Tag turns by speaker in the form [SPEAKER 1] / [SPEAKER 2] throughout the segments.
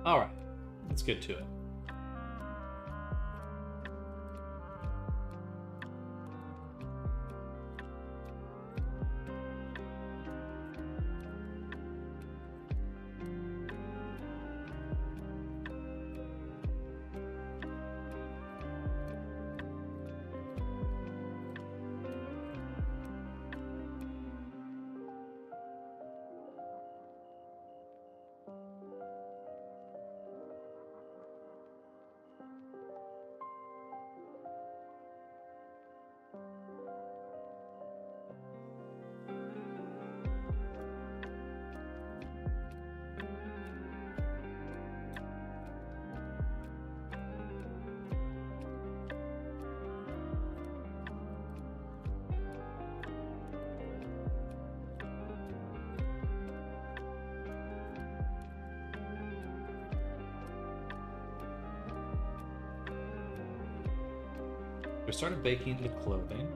[SPEAKER 1] All right, let's get to it. We started baking the clothing,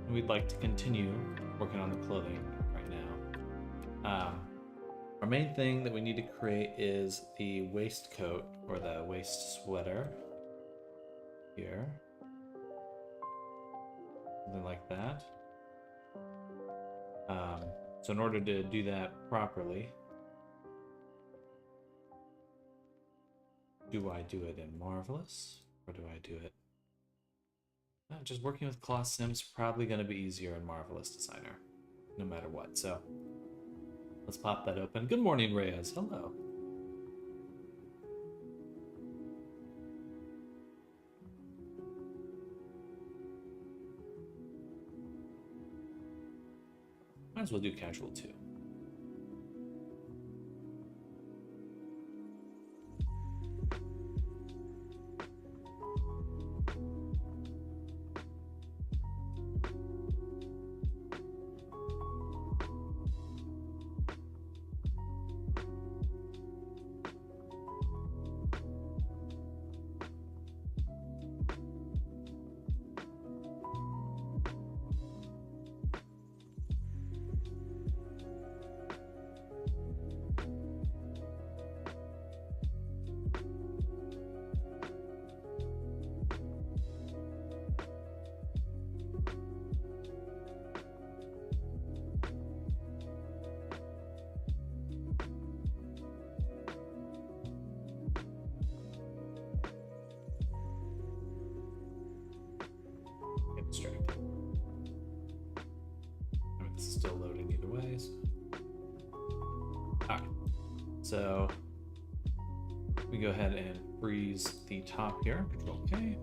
[SPEAKER 1] and we'd like to continue working on the clothing right now. Our main thing that we need to create is the waistcoat or the waist sweater here. Something like that. So in order to do that properly, do I do it in Marvelous or do I do it? Just working with ClothSim's probably going to be easier in Marvelous Designer, no matter what. So let's pop that open. Good morning, Reyes. Hello. Might as well do casual too. Distracted. I mean, this is still loading either way. Alright, so we go ahead and freeze the top here. Control K.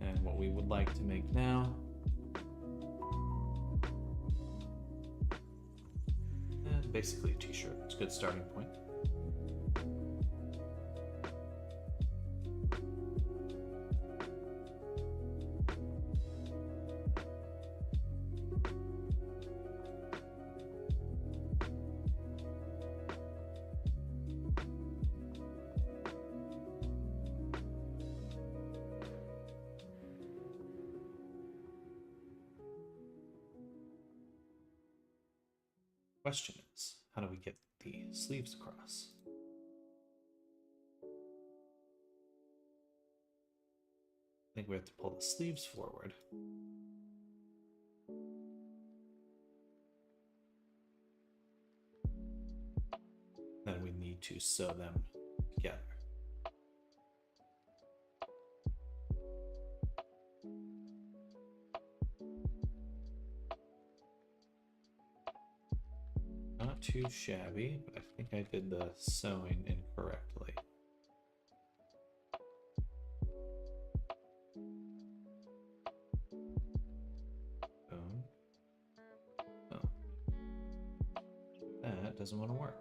[SPEAKER 1] And what we would like to make now, and basically a t-shirt. It's a good starting point. Question is, how do we get the sleeves across? I think we have to pull the sleeves forward. Then we need to sew them together. Not too shabby, but I think I did the sewing incorrectly. Boom. Oh. That doesn't want to work.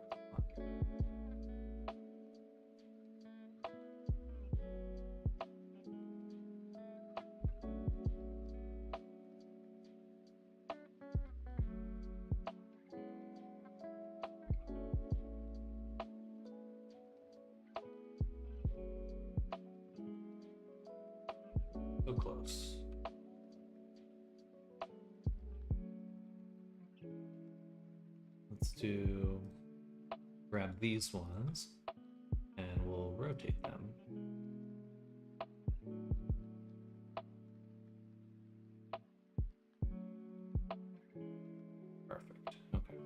[SPEAKER 1] So close. Let's do grab these ones and we'll rotate them. Perfect. Okay.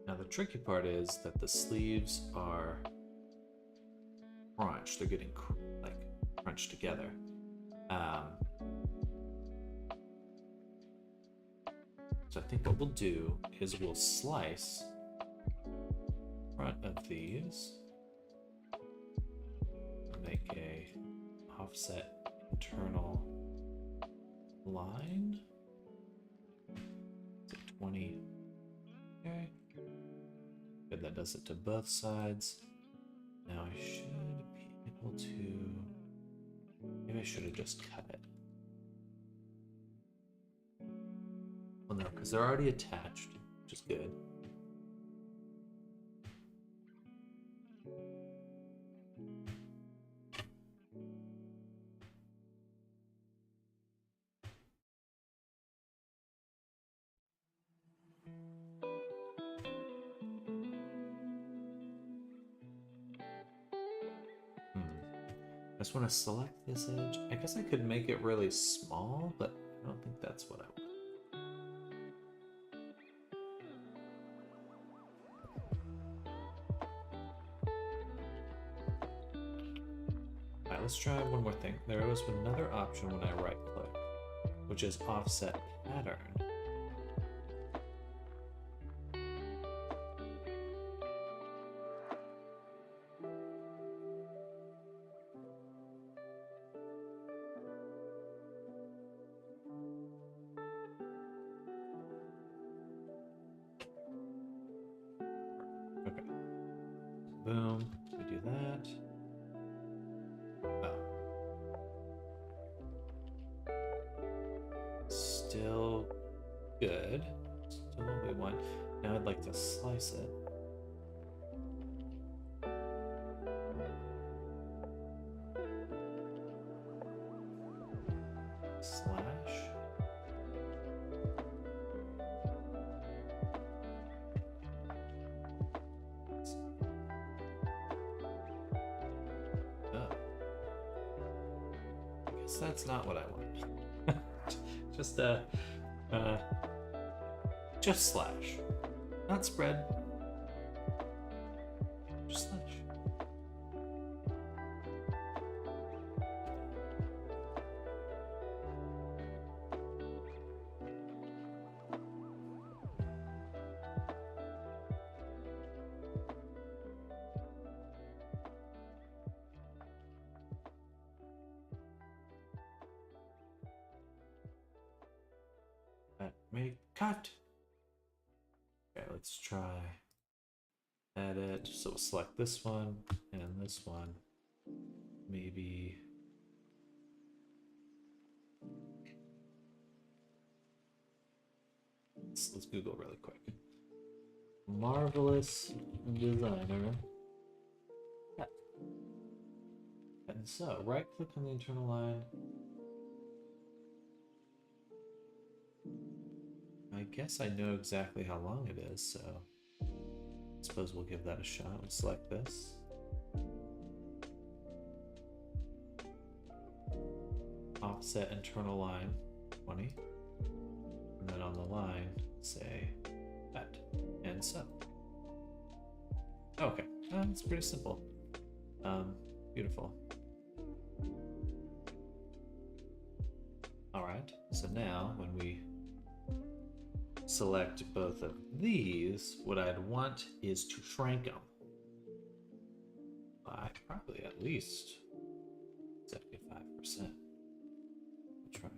[SPEAKER 1] Now the tricky part is that the sleeves are crunched. They're getting like crunched together. So I think what we'll do is we'll slice front of these, make a offset internal line. Is it 20? Okay. Good, that does it to both sides. Now I should be able to... Maybe I should have just cut it. Well, no, because they're already attached, which is good. I just want to select this edge. I guess I could make it really small, but I don't think that's what I want. Alright, let's try one more thing. There was another option when I right click, which is offset pattern. Okay. Boom. We do that. Oh. Still good. Still what we want. Now I'd like to slice it. Slash. Oh. I guess that's not what I want. Just slash. Not spread. Just slash. That may cut. Okay, let's try edit. So we'll select this one and this one. Maybe let's Google really quick. Marvelous designer. And so right click on the internal line. I guess I know exactly how long it is, so I suppose we'll give that a shot. We'll select this. Offset internal line 20. And then on the line, say that. And so. Okay, it's pretty simple. Beautiful. Alright, so now when we select both of these, what I'd want is to shrink them by probably at least 75%. We'll try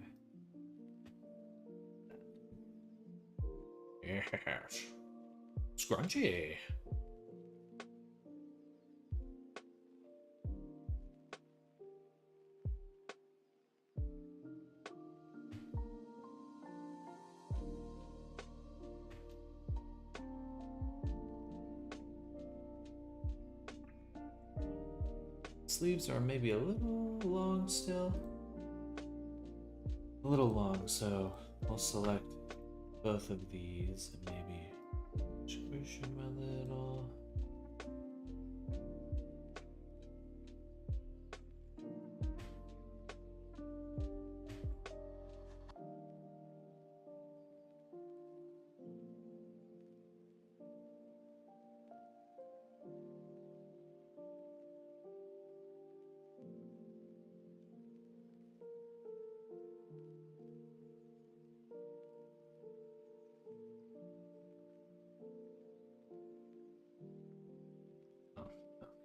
[SPEAKER 1] that. Yes. Scrunchy. sleeves are maybe a little long still. A little long, so I'll select both of these and maybe squish them a little.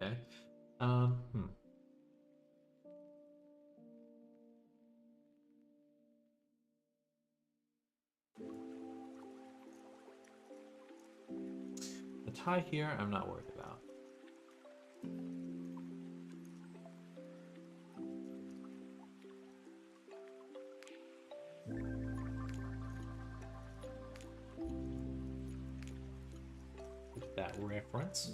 [SPEAKER 1] Okay. Hmm. The tie here, I'm not worried about. Look at that reference.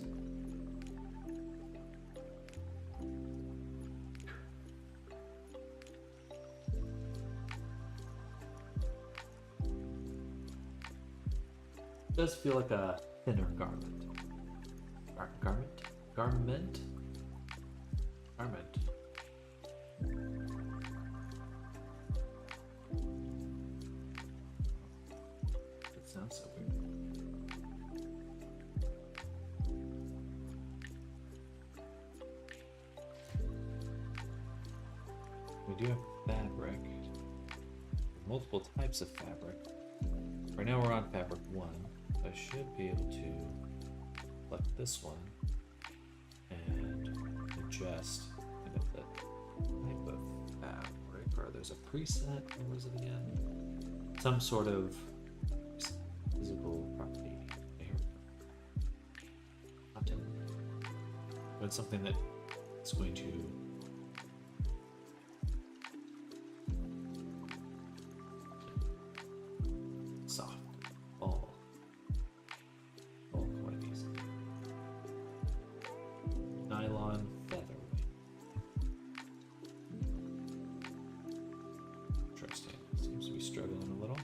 [SPEAKER 1] It does feel like a thinner garment. Garment? Garment? Garment. It sounds so weird. We do have fabric. Multiple types of fabric. Right now we're on fabric 1. I should be able to select this one and adjust kind of the type of fabric, or there's a preset, what was it again? Some sort of physical property. Here we go. Cotton. But something that is going to soft. All quite easy. Nylon featherweight. Interesting. Seems to be struggling a little.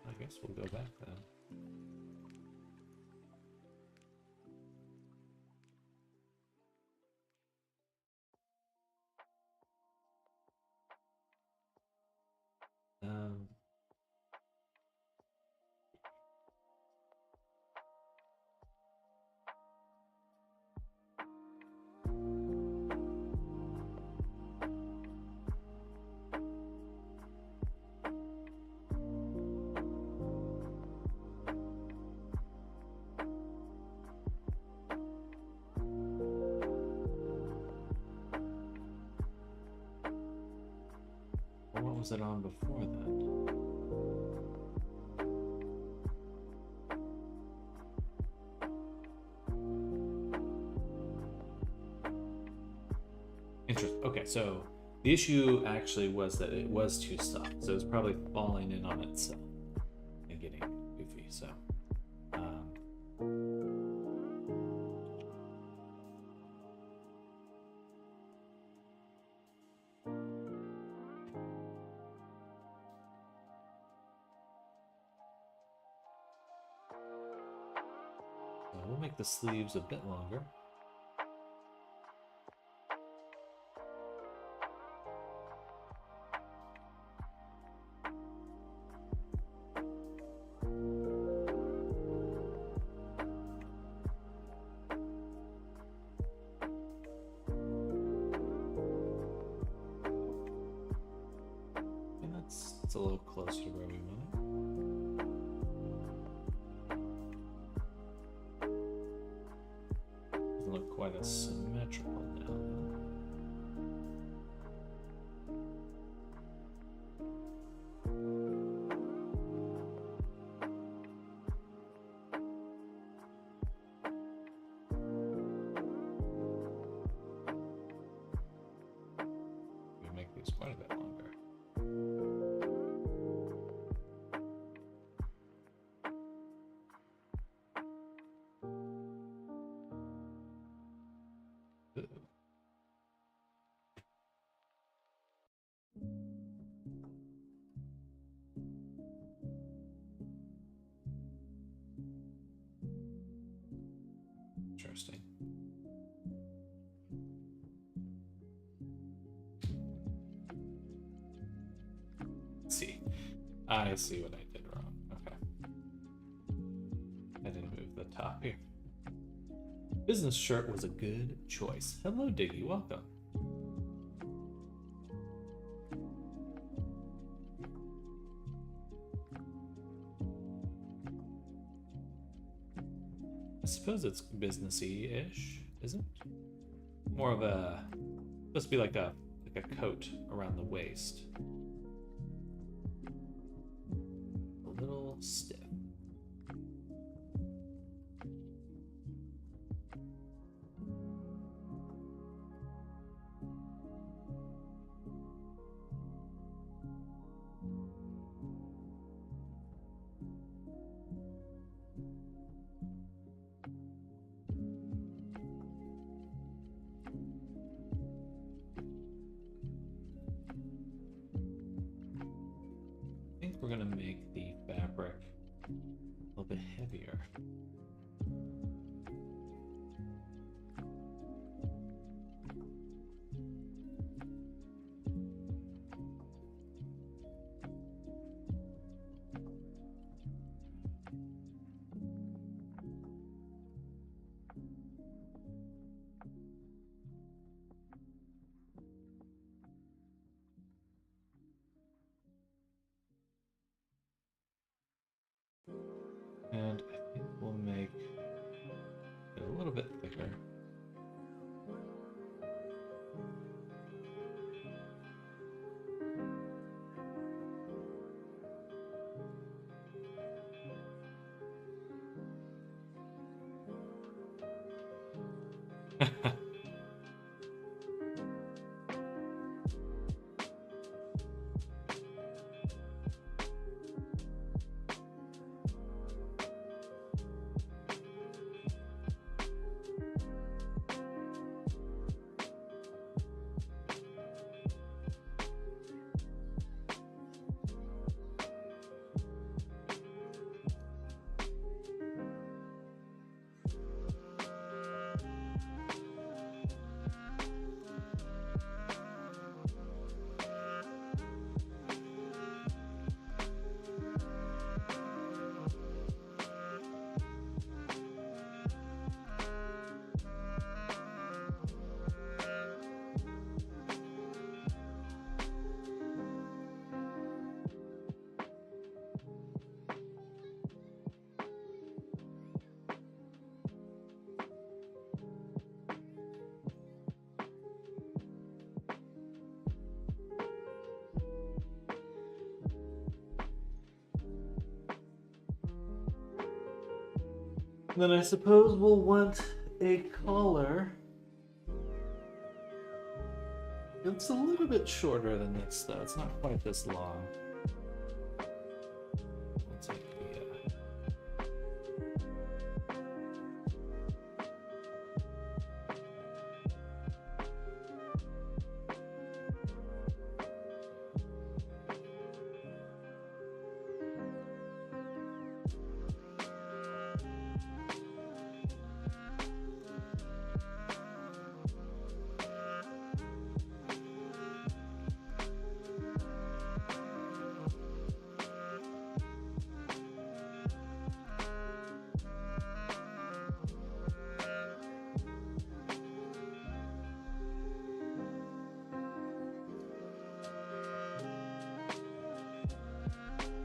[SPEAKER 1] I guess we'll go back then. What was it on before then? Interesting. Okay, so the issue actually was that it was too soft, so it was probably falling in on itself and getting goofy. So, we'll make the sleeves a bit longer. It's a little closer to where we want it. Doesn't look quite as symmetrical now. We make these quite a bit longer. interesting. Let's see. I see what I did wrong. Okay. I didn't move the top here. Business shirt was a good choice. Hello, Diggy. Welcome. I suppose it's businessy-ish, isn't it? More of a, supposed to be like a coat around the waist. A little stiff. I think we're gonna make the fabric a little bit heavier. And I think we'll make it a little bit thicker. Then I suppose we'll want a collar. It's a little bit shorter than this, though. It's not quite this long. We'll take the,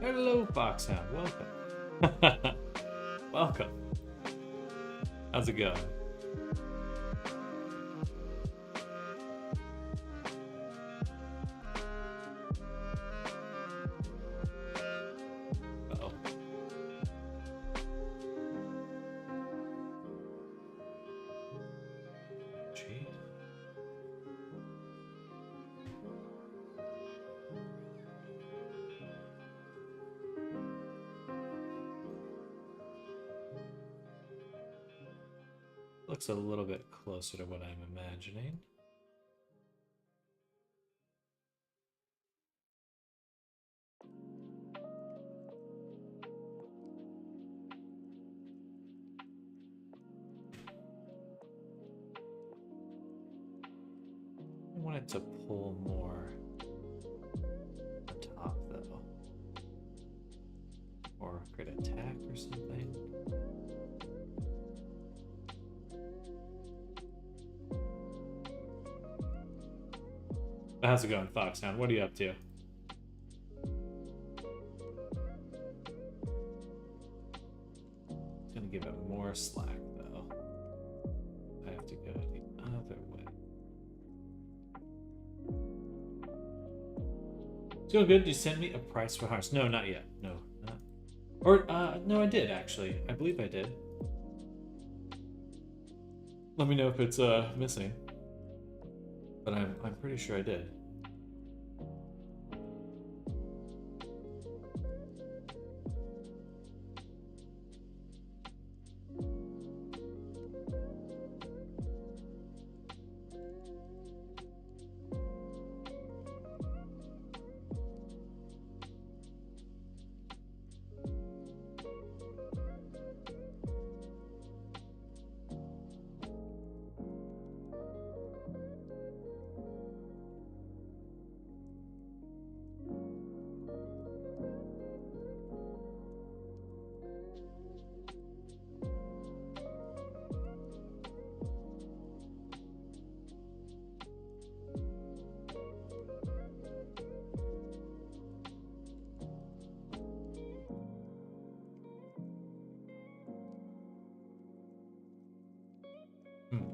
[SPEAKER 1] Hello, Foxhound. Welcome. Welcome. How's it going? Uh-oh. Gee. Looks a little bit closer to what I'm imagining. want it to pull more on top though. Or create a tack or something. How's it going, Foxhound? What are you up to? It's gonna give it more slack though. I have to go the other way. It's going good. You sent me a price for harness. No, not yet. No, not. Or no, I did actually. I believe I did. Let me know if it's missing. But I'm pretty sure I did.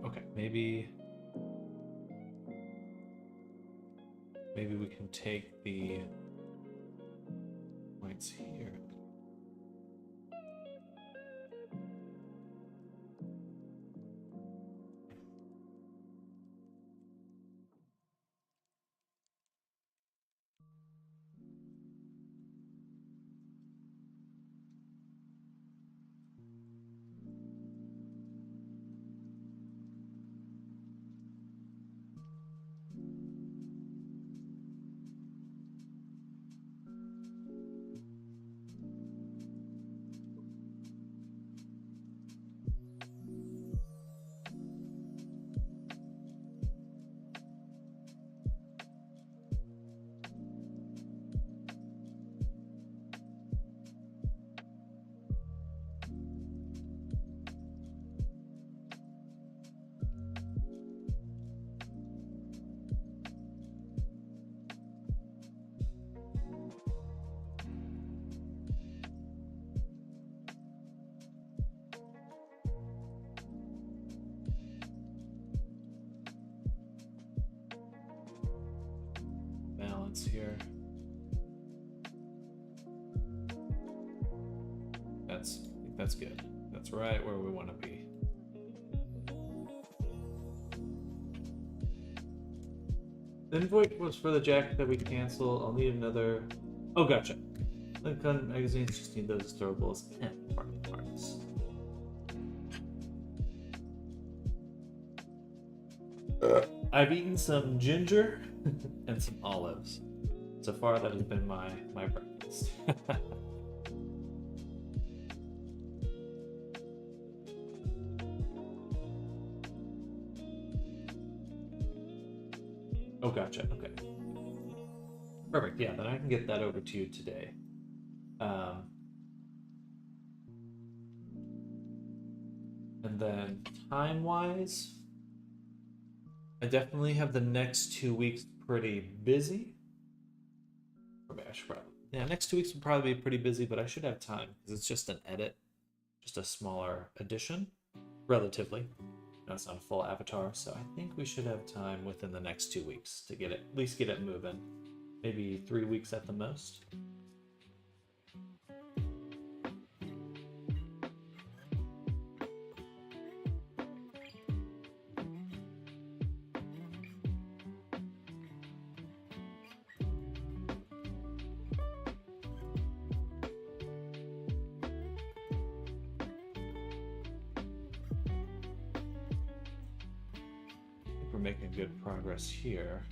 [SPEAKER 1] Okay, maybe we can take the points here. Here. I think that's good. That's right where we want to be. The invoice was for the jacket that we canceled. I'll need another. Oh, gotcha. Lincoln magazines just need those throwables and parts. I've eaten some ginger and some olives. So far, that has been my breakfast. Oh, gotcha. Okay. Perfect. Yeah, then I can get that over to you today. And then time-wise, I definitely have the next 2 weeks pretty busy. Yeah, next 2 weeks will probably be pretty busy, but I should have time because it's just an edit, just a smaller edition, relatively. No, it's not a full avatar, so I think we should have time within the next 2 weeks to get it, at least get it moving. Maybe 3 weeks at the most. We're making good progress here.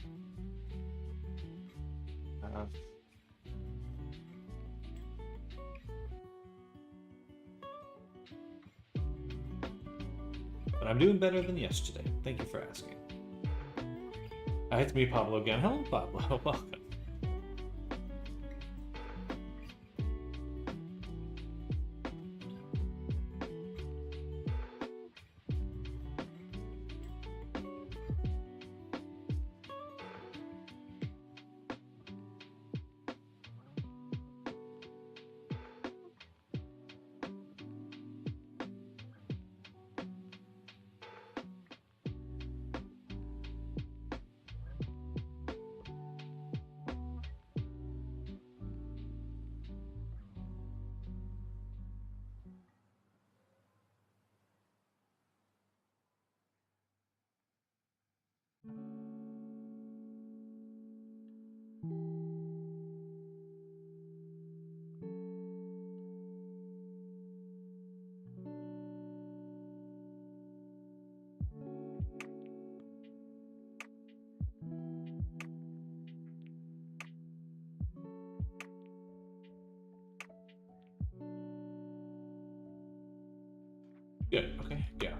[SPEAKER 1] But I'm doing better than yesterday. Thank you for asking. It's me, Pablo, again. Hello, Pablo. Welcome. Good. Okay. Yeah.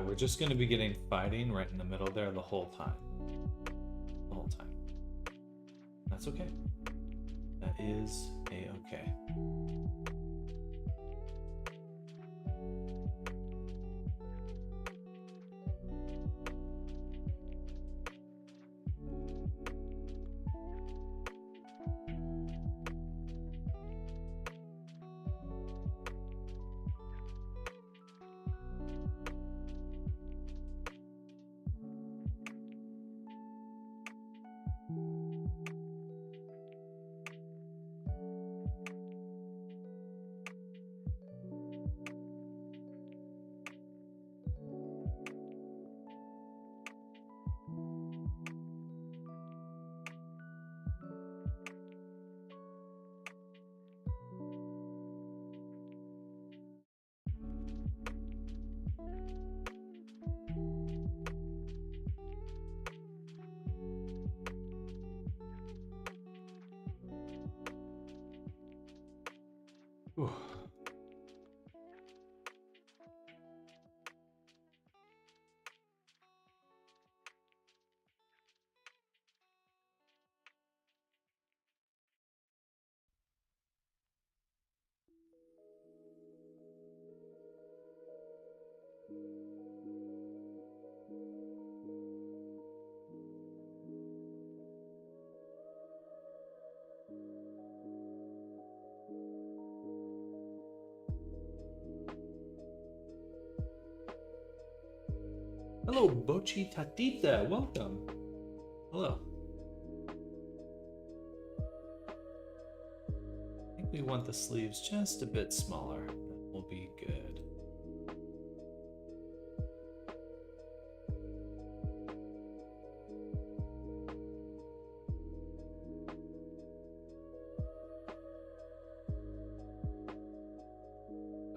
[SPEAKER 1] We're just going to be getting fighting right in the middle there the whole time. The whole time. That's okay. That is a-okay. Whew. Hello, Bochi Tatita. Welcome. Hello. I think we want the sleeves just a bit smaller. That will be good.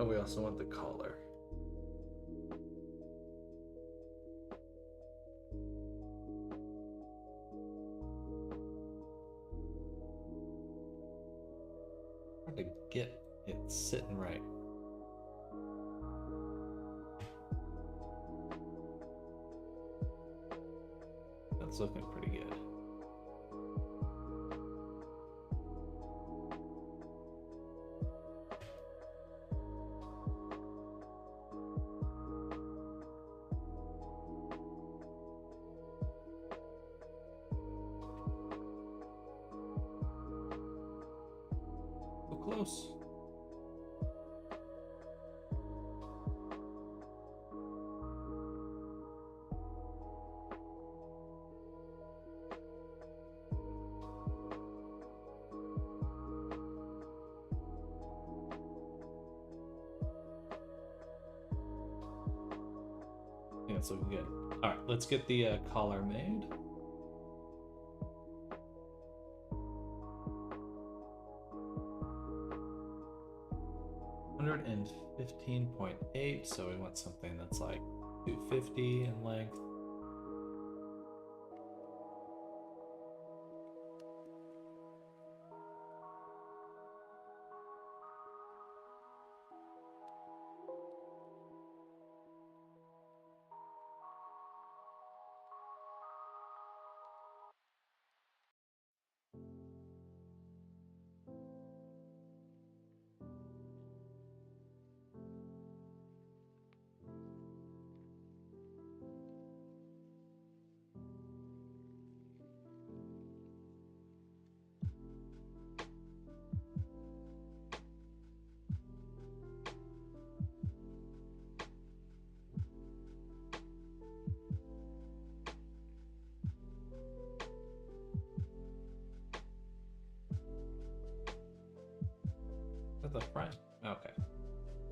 [SPEAKER 1] Oh, we also want the collar. Hard to get it sitting right. That's looking pretty good. So close. Yeah, it's looking good. All right, let's get the collar made. $115.8, so we want something that's like 250 in length. Is that the front? Okay.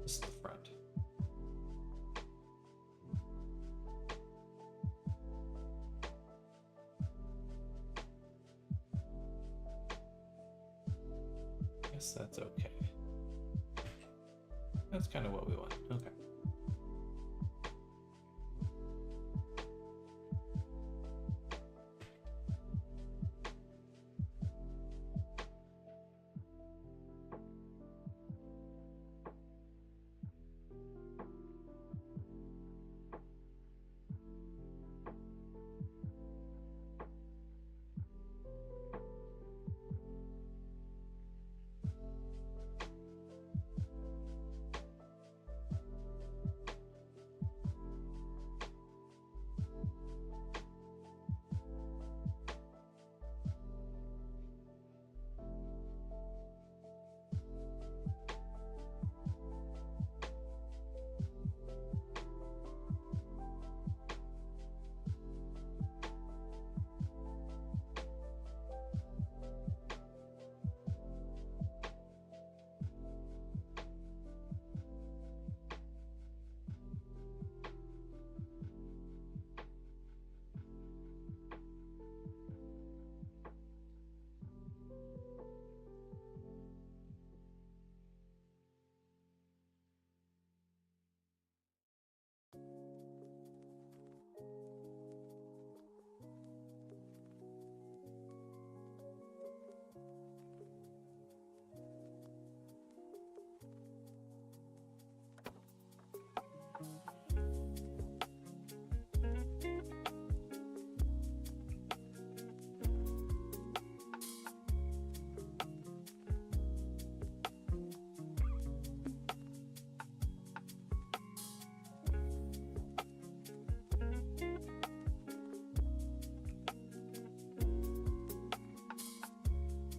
[SPEAKER 1] This is the front. Guess that's okay. That's kind of what we want. Okay.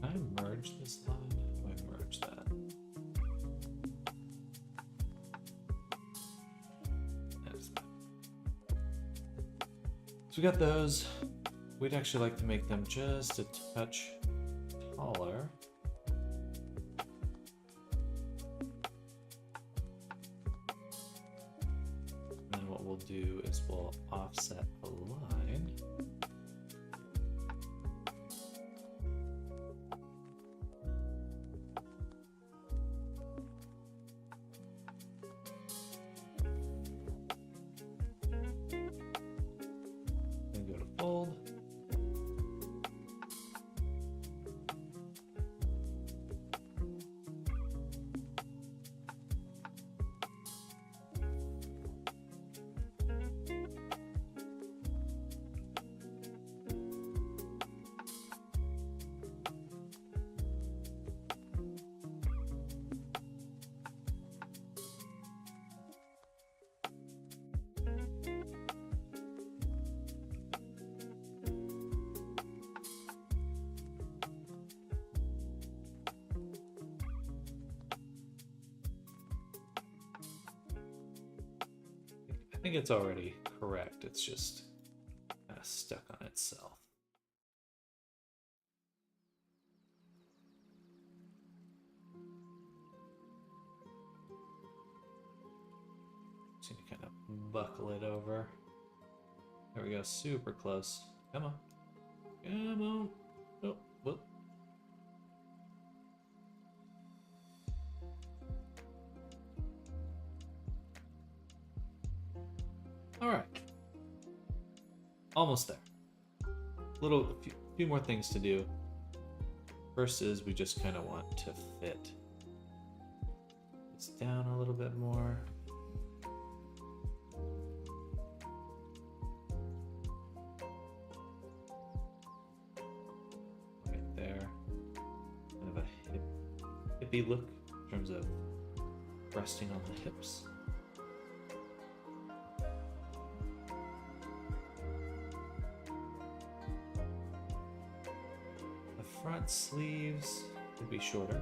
[SPEAKER 1] Can I merge this line? How do I merge that? That's better. So we got those. We'd actually like to make them just a touch taller. And then what we'll do is we'll offset the line. Then go to fold. I think it's already correct. It's just stuck on itself. Just need to kind of buckle it over. There we go. Super close. Come on. Come on. Oh, whoop. All Almost there. A few more things to do. First is we just kind of want to fit this down a little bit more. Right there. Kind of a hippie look in terms of resting on the hips. Front sleeves could be shorter.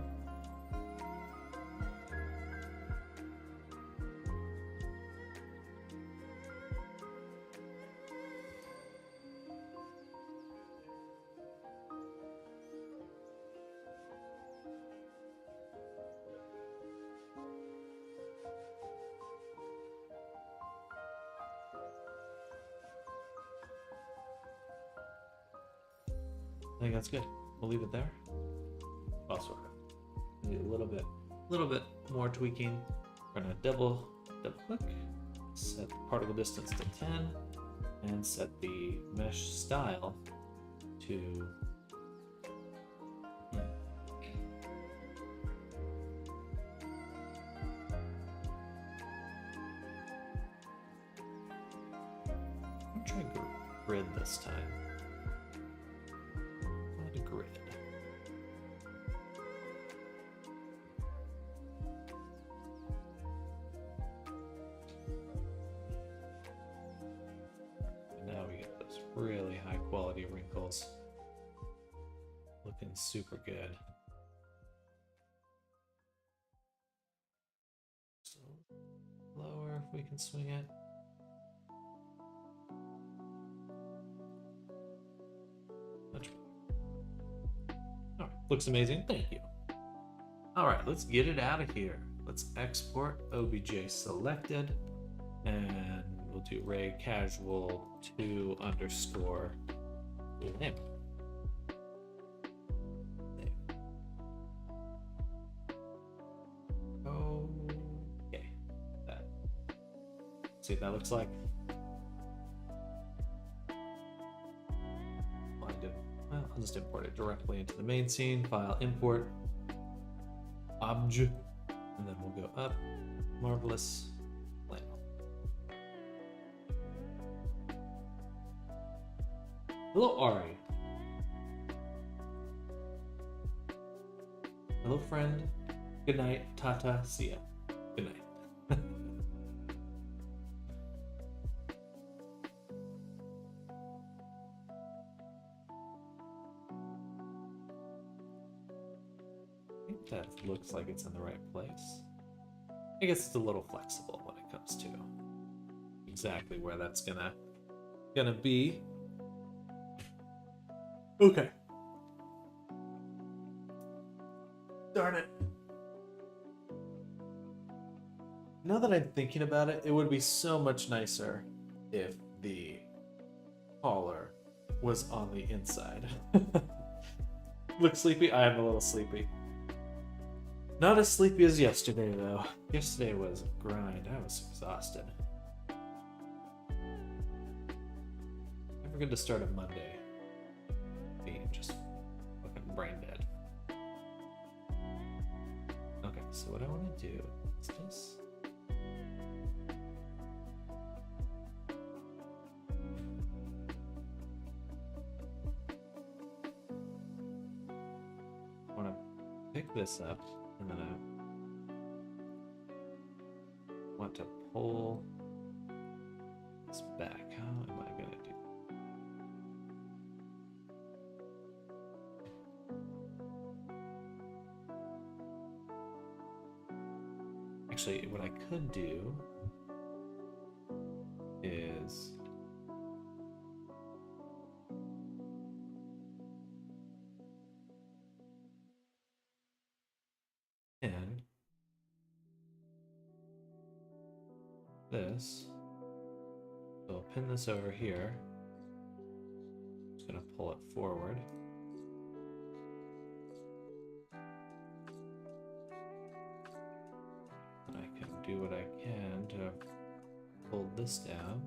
[SPEAKER 1] I think that's good. We'll leave it there. Well, sort of. Maybe a little bit more tweaking. We're gonna double click, set the particle distance to 10, and set the mesh style to I'm trying grid this time. Grid. Now we get those really high quality wrinkles. Looking super good. So lower if we can swing it. Much better. All right, looks amazing. Thank you. All right, let's get it out of here. Let's export OBJ selected, and we'll do Ray Casual 2 underscore limp. Okay, that. See what that looks like. Well, I'll just import it directly into the main scene. File, import, obj, and then we'll go up. Marvelous. Lamp. Hello, Ari. Hello, friend. Good night. Tata. See ya. Good night. That looks like it's in the right place. I guess it's a little flexible when it comes to exactly where that's gonna be. Okay. Darn it. Now that I'm thinking about it, it would be so much nicer if the collar was on the inside. Look sleepy? I am a little sleepy. Not as sleepy as yesterday, though. Yesterday was a grind. I was exhausted. Never good to start a Monday being just fucking brain dead. Okay, so what I want to do is this. I want to pick this up. And then I want to pull this back. How am I going to do that? Actually, what I could do is pin this. So I'll pin this over here. Just gonna pull it forward. And I can do what I can to hold this down.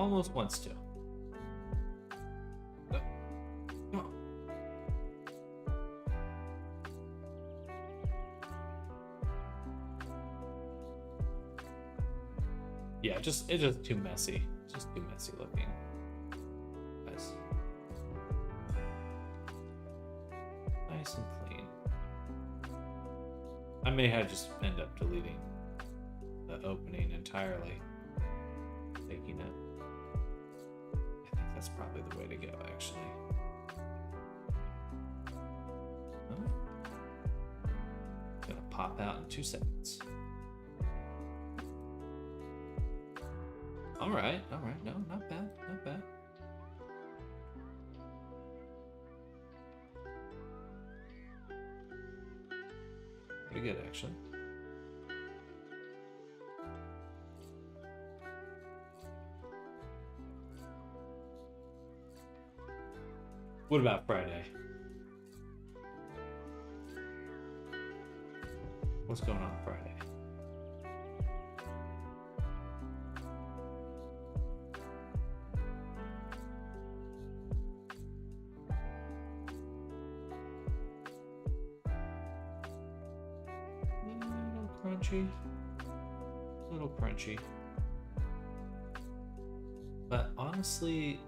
[SPEAKER 1] almost wants to. Come on. Yeah, it's just too messy. It's just too messy looking. Nice. Nice and clean. I may have just end up deleting the opening entirely. Taking it. I think that's probably the way to go, actually. It's gonna pop out in 2 seconds. All right. No, not bad. Not bad. Pretty good, actually. What about Friday? What's going on Friday? A little crunchy, but honestly,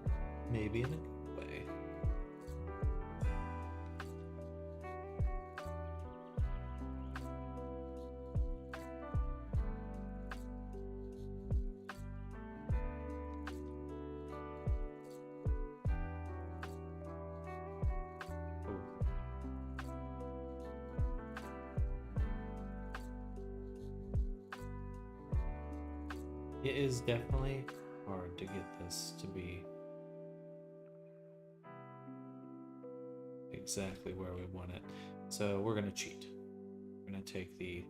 [SPEAKER 1] maybe in a good way. It is definitely hard to get this to be exactly where we want it. So we're going to cheat. We're going to take the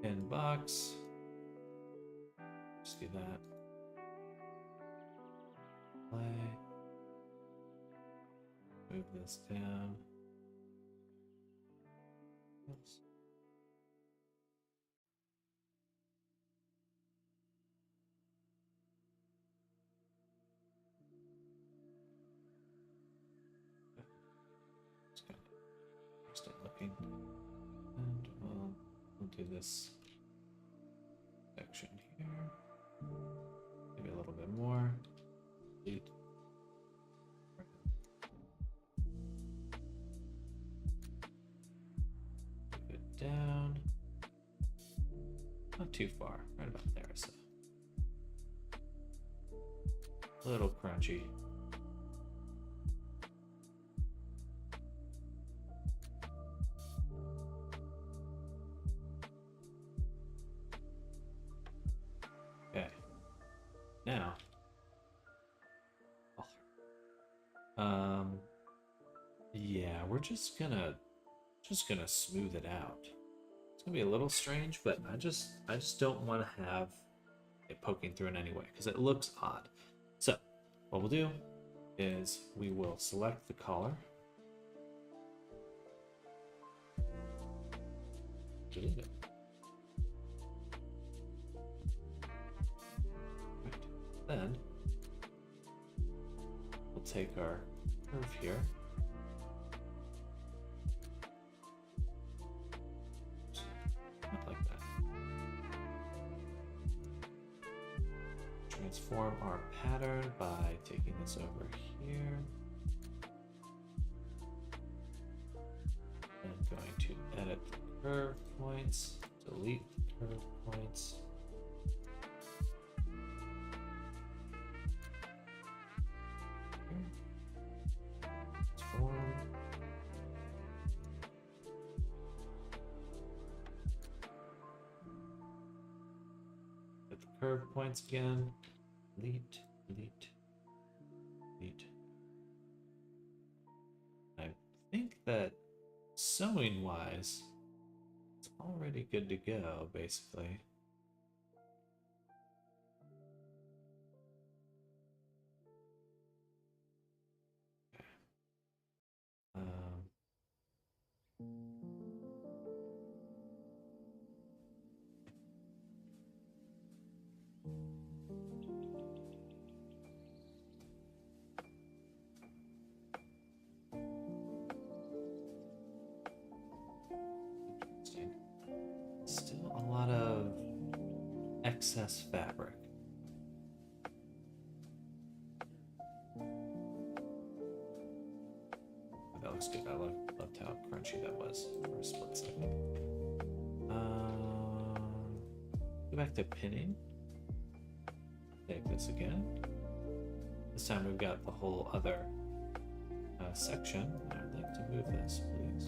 [SPEAKER 1] pin box. Just do that. Play. Move this down. Oops. Looking, and we'll do this section here, maybe a little bit more. Delete. Move it down, not too far, right about there. So a little crunchy. Now, yeah, we're just gonna smooth it out. It's gonna be a little strange, but I just don't want to have it poking through in any way because it looks odd. So what we'll do is we will select the collar, delete it. Then we'll take our curve here, not like that. Transform our pattern by taking this over here and going to edit the curve points, delete the curve points. Curve points again. Delete, delete, delete. I think that sewing wise, it's already good to go, basically. excess fabric. That looks good. I loved how crunchy that was for a split second. Go back to pinning. Take this again. This time we've got the whole other section. I'd like to move this, please.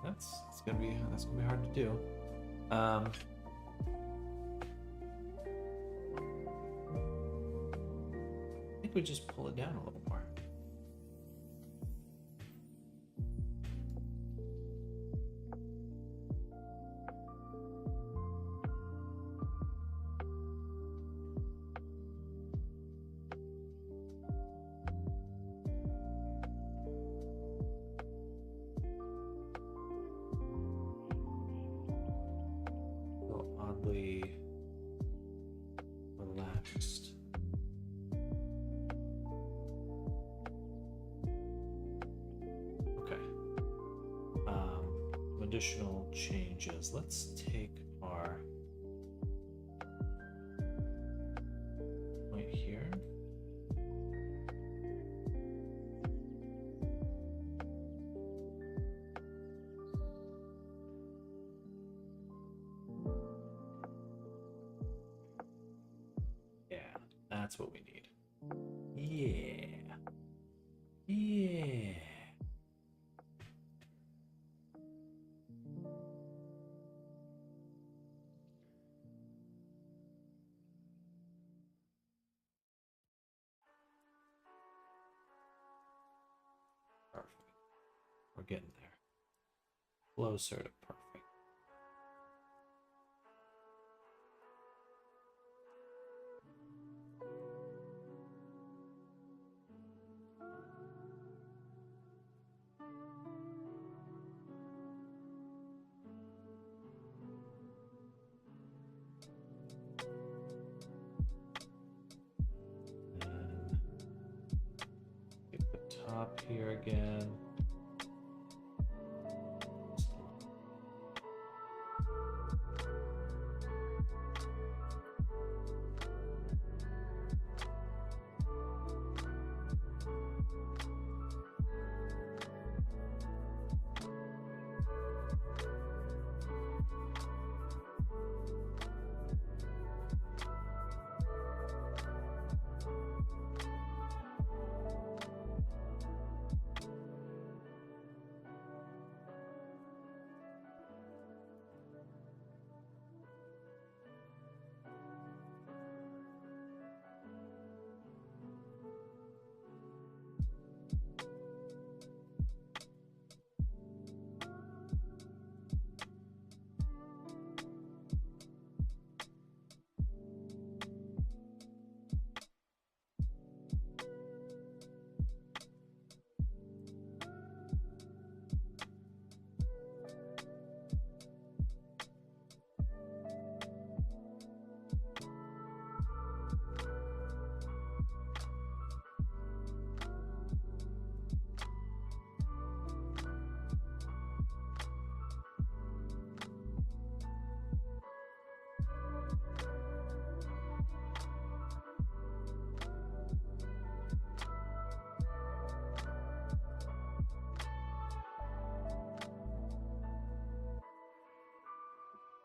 [SPEAKER 1] That's gonna be hard to do. I think we just pull it down a little more. Relaxed. Okay. Additional changes. Let's take our point here. That's what we need. Yeah. Yeah. Perfect. We're getting there. Closer to perfect. Top here again.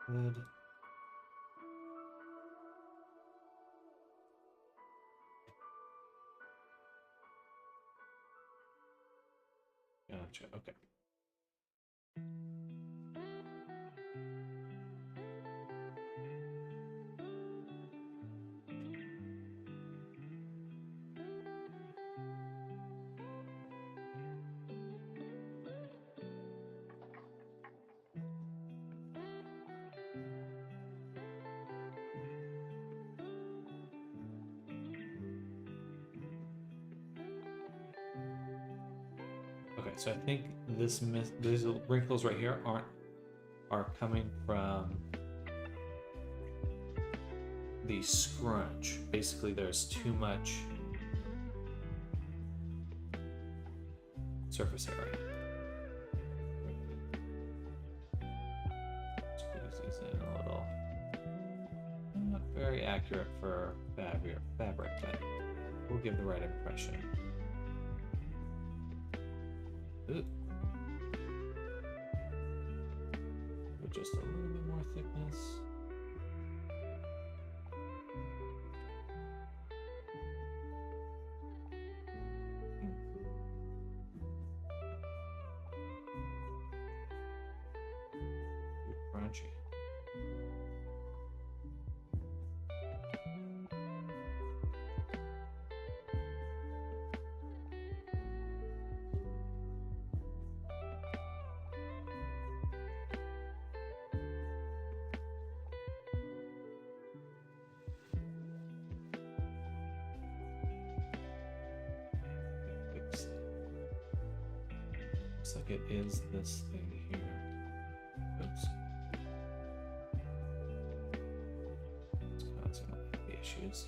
[SPEAKER 1] Good. Gotcha. Okay. So I think these wrinkles right here are coming from the scrunch. Basically, there's too much surface area. Squeeze these in a little. Not very accurate for fabric, but we'll give the right impression. Ooh. With just a little bit more thickness. Crunchy. Looks like it is this thing here. Oops. It's causing the issues.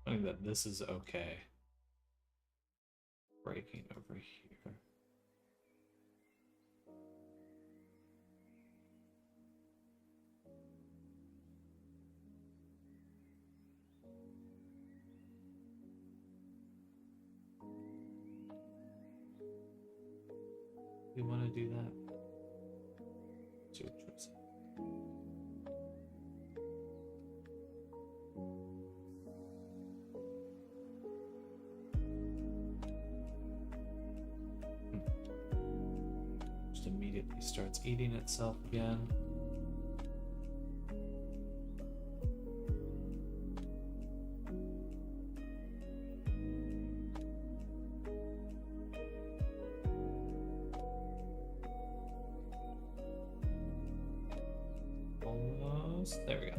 [SPEAKER 1] I think that this is okay. Breaking over here. You want to do that? It's your choice. Just immediately starts eating itself again. Almost. There we go.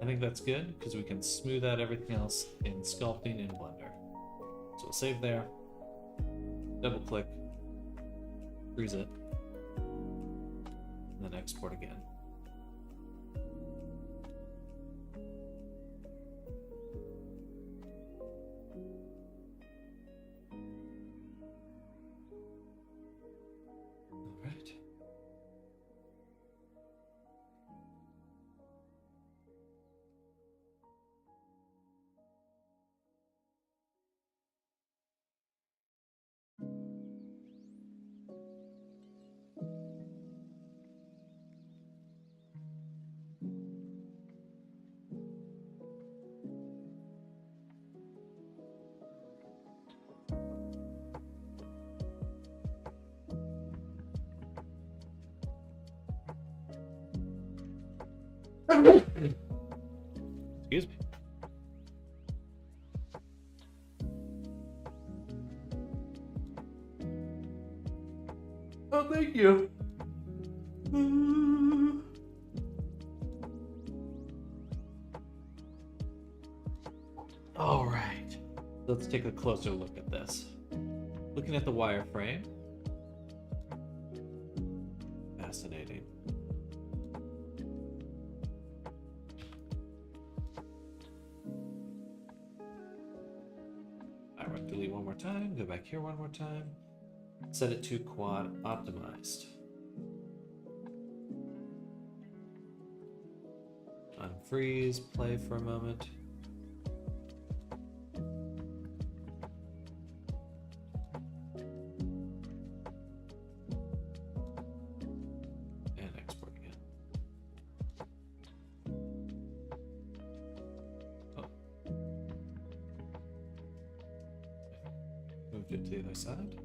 [SPEAKER 1] I think that's good because we can smooth out everything else in sculpting in Blender. So we'll save there, double click, freeze it, and then export again. All right. Excuse me. Oh, thank you. All right. Let's take a closer look at this. Looking at the wireframe. Fascinating. delete one more time, go back here one more time, set it to quad optimized. Unfreeze, play for a moment. And export again. Oh. Moved it to the other side.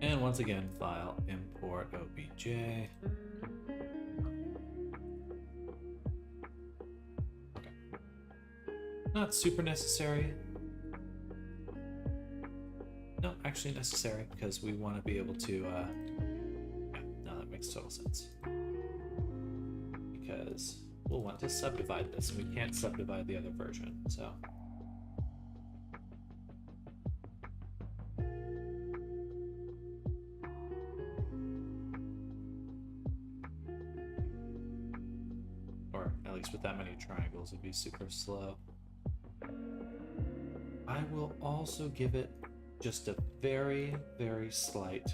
[SPEAKER 1] And once again, file import obj. Okay. Not super necessary. No, actually necessary because we want to be able to, yeah, no, that makes total sense. Because we'll want to subdivide this and we can't subdivide the other version, so. With that many triangles, it'd be super slow. I will also give it just a very, very slight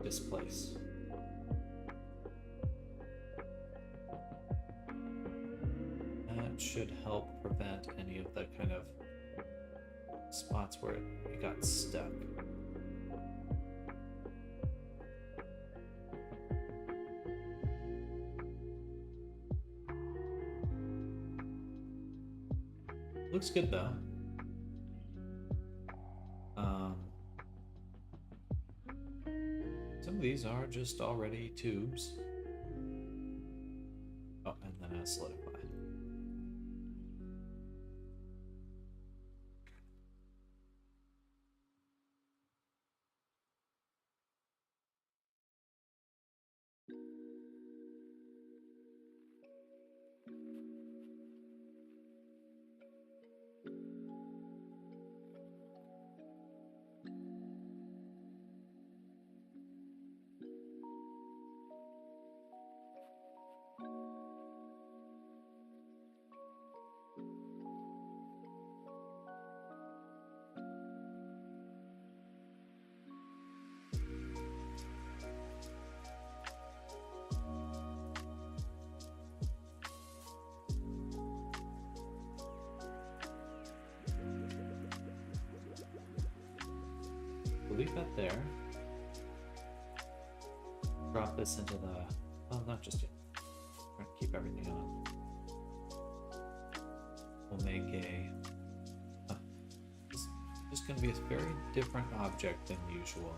[SPEAKER 1] displace. That should help prevent any of the kind of spots where it got stuck. Looks good though. Some of these are just already tubes. Oh, and then a solidify. Leave that there. Drop this into the, well, not just yet. We're gonna keep everything on. We'll make a, it's just gonna be a very different object than usual.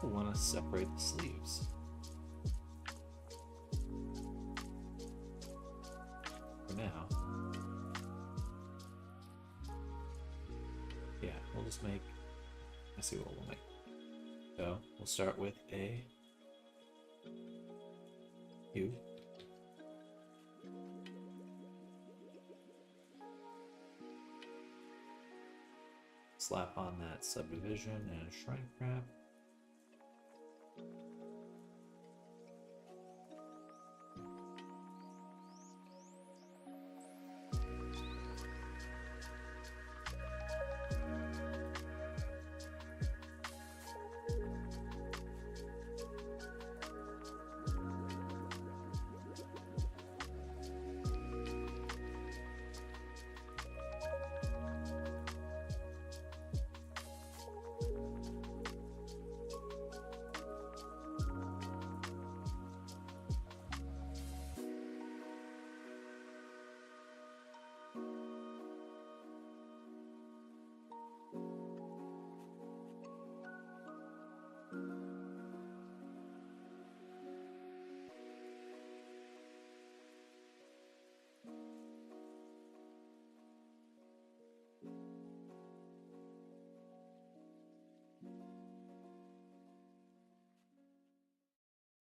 [SPEAKER 1] We'll want to separate the sleeves. For now. Yeah, we'll just make, I see what we'll make. So we'll start with a cube. Slap on that subdivision and shrine crab.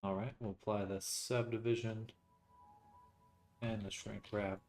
[SPEAKER 1] Alright, we'll apply the subdivision and the shrink wrap.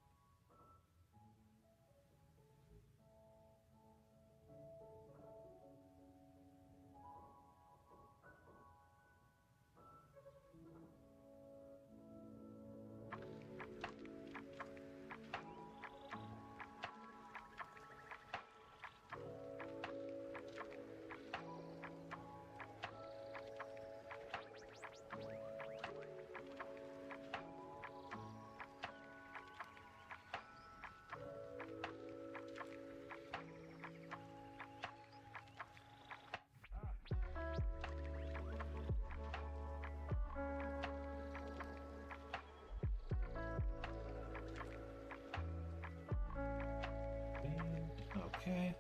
[SPEAKER 1] Okay.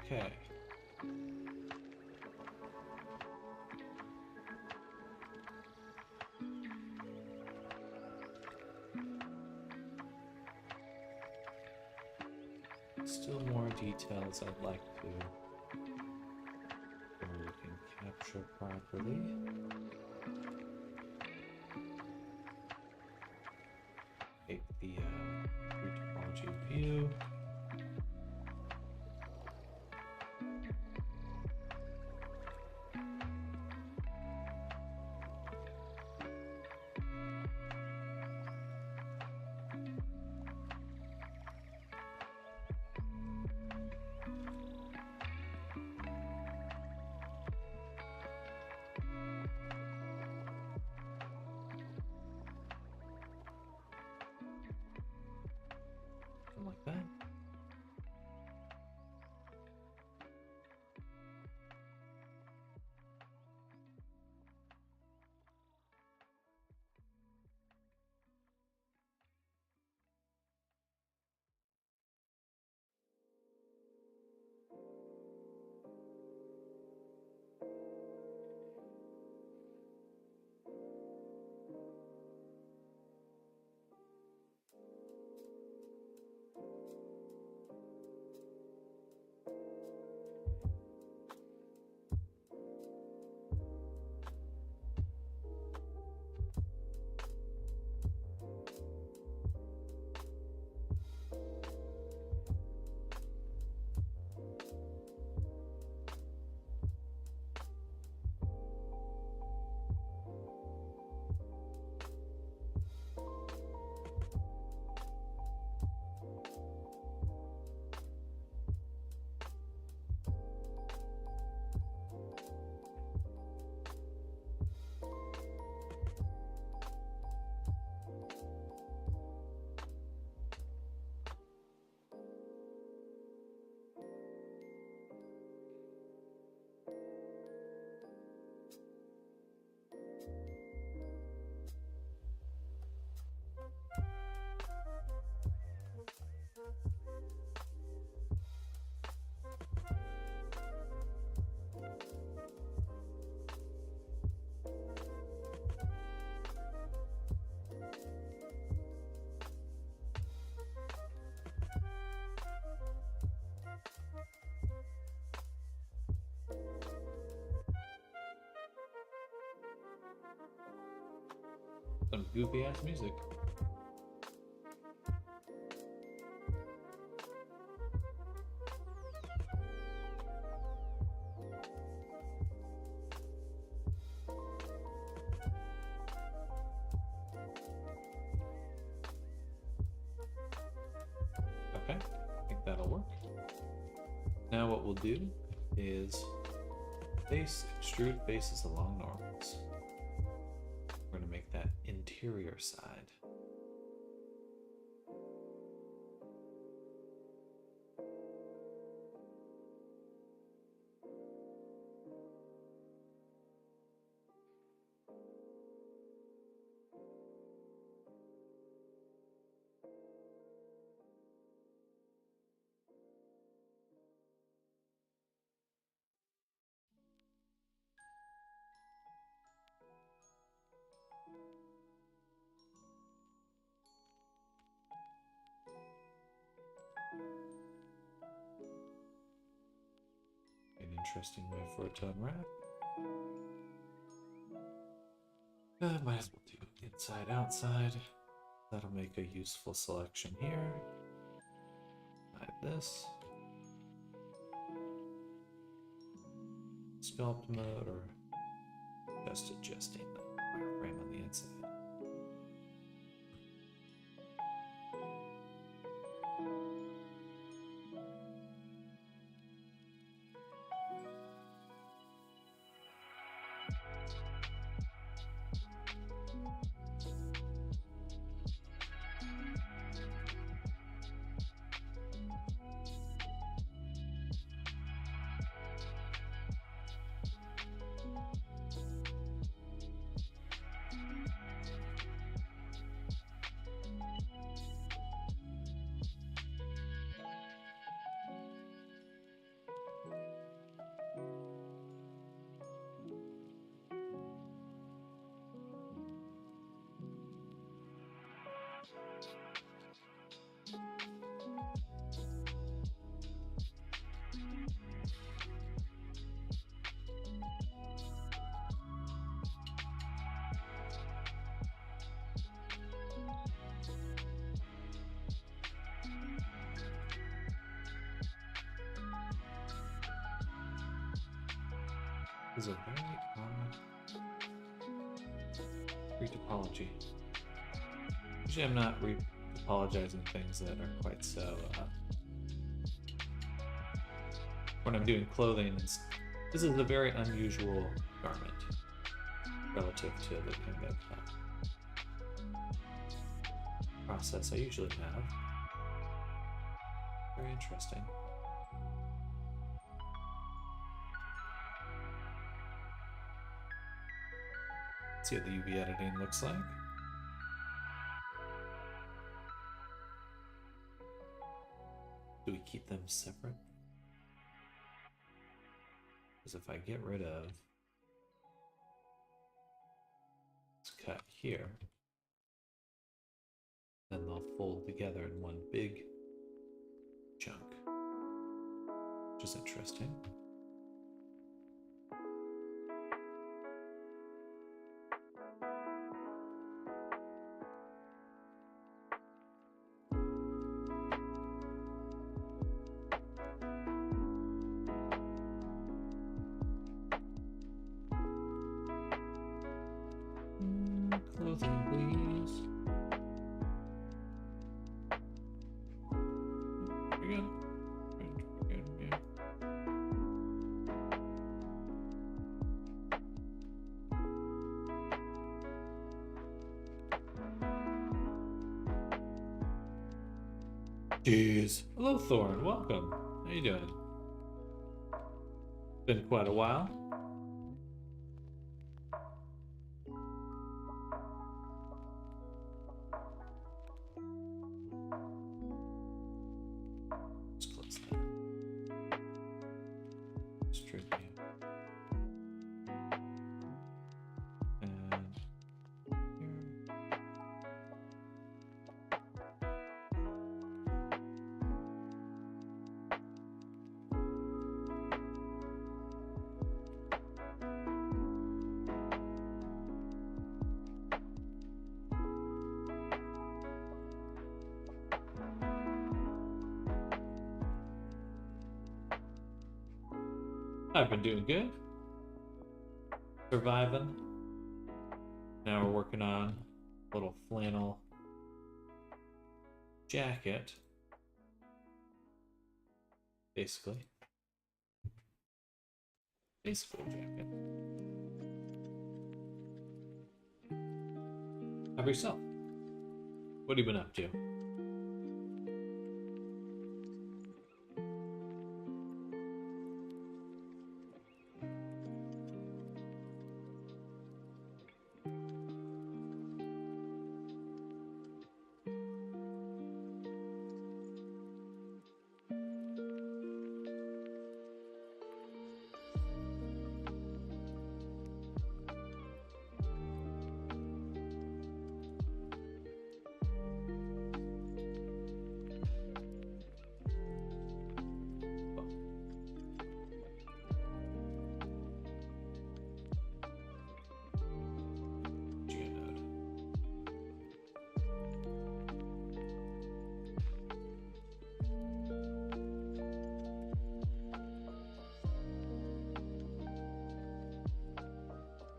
[SPEAKER 1] Okay. Still more details I'd like to so we can capture properly. Take the topology view. Something like that. Some goofy ass music. Okay, I think that'll work. Now what we'll do is extrude faces along normals. We're going to make that interior side. Interesting way for it to unwrap. Might as well do inside outside. That'll make a useful selection here. Hide this. Sculpt mode or just adjusting the wireframe on the inside. This is a very odd retopology. Usually I'm not retopologizing things that are quite so... when I'm doing clothing, this is a very unusual garment relative to the kind of process I usually have. Very interesting. Let's see what the UV editing looks like. Do we keep them separate? Because if I get rid of this cut here, then they'll fold together in one big chunk, which is interesting. Clothing, please. Pretty good. Pretty good, yeah. Jeez. Hello, Thorn. Welcome. How you doing? Been quite a while. I've been doing good. Surviving. Now we're working on a little flannel jacket. Basically a jacket. How about yourself? What have you been up to?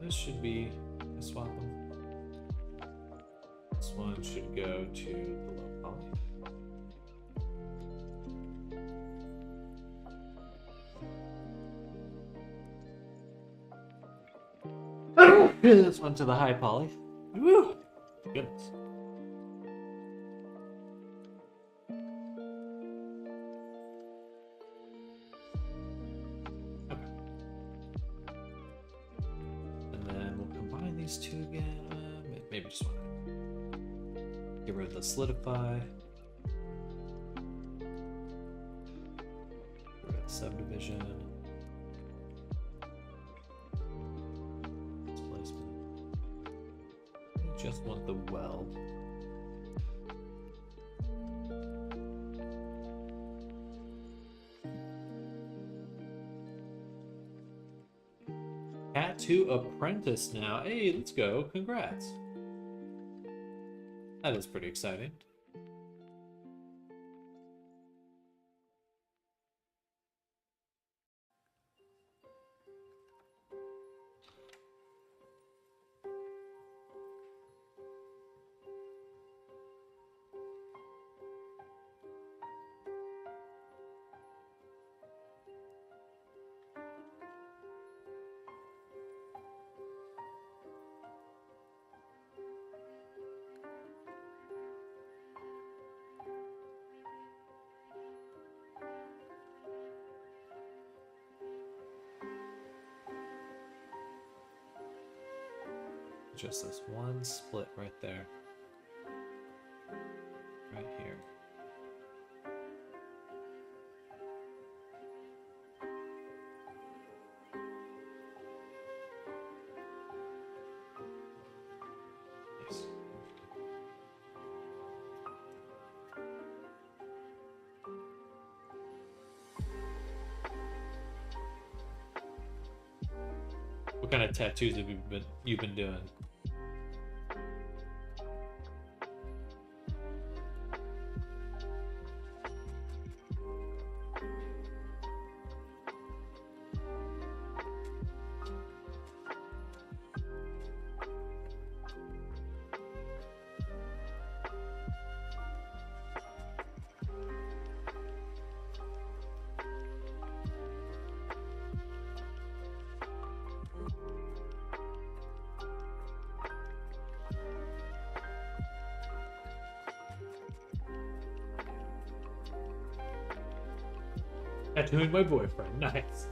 [SPEAKER 1] This should be, I swap them. This one should go to the low poly. This one to the high poly. Woo! Goodness. These two again. Maybe just one. Get rid of the solidify. Get rid of the subdivision. Displacement. I just want the weld. Tattoo apprentice now. Hey, let's go. Congrats. That is pretty exciting. Just this one split right there. Right here. Nice. What kind of tattoos have you been doing? Tattooing my boyfriend. Nice.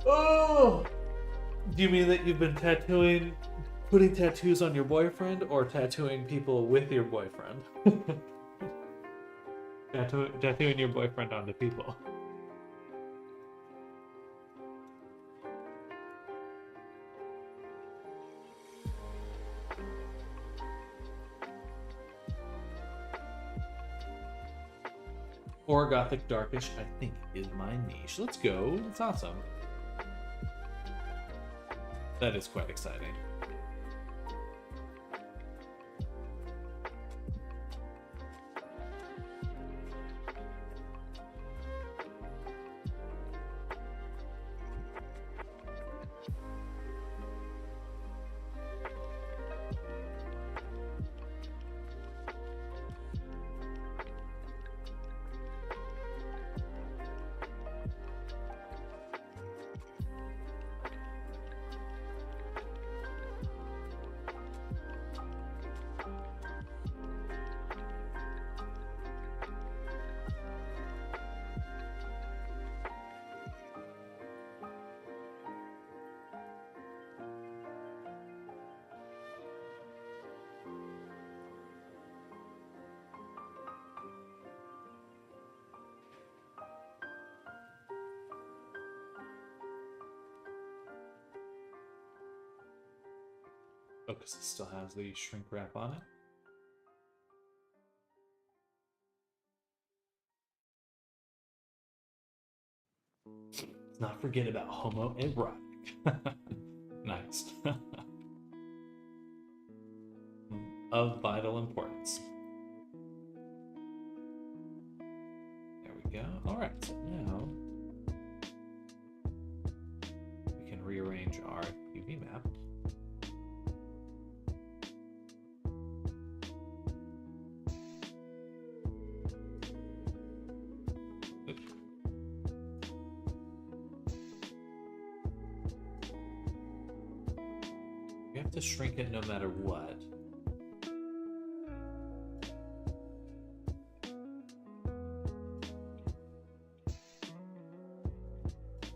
[SPEAKER 1] Oh! Do you mean that you've been putting tattoos on your boyfriend, or tattooing people with your boyfriend? Tattooing your boyfriend onto people. Or Gothic Darkish, I think, is my niche. Let's go. That's awesome. That is quite exciting. Oh, because it still has the shrink wrap on it. Let's not forget about homoerotic. Nice. Of vital importance. There we go. Alright, so now we can rearrange our UV map. We have to shrink it no matter what.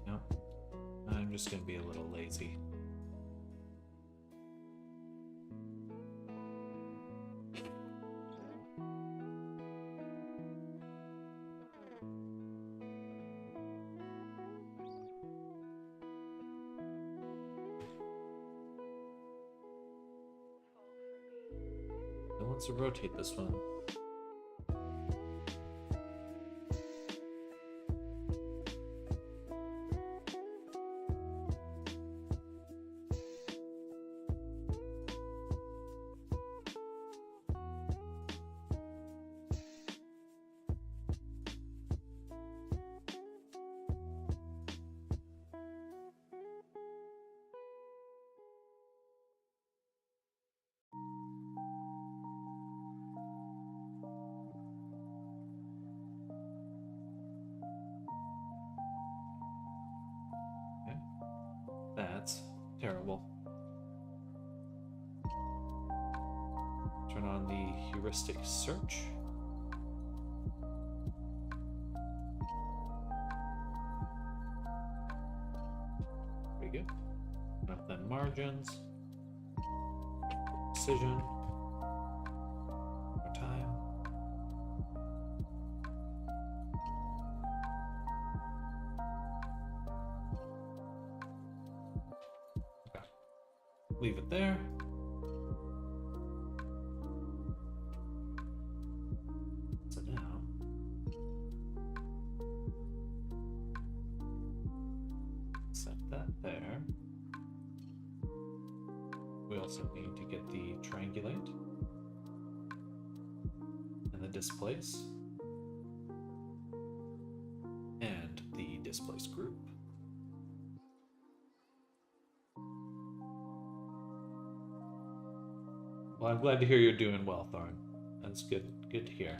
[SPEAKER 1] No, I'm just going to be a little lazy. To rotate this one. That's terrible. Turn on the heuristic search. Pretty good. Turn up then margins. Precision. More time. Leave it there. So now, set that there. We also need to get the triangulate and the displace and the displace group. Well, I'm glad to hear you're doing well, Thorn. That's good. Good to hear.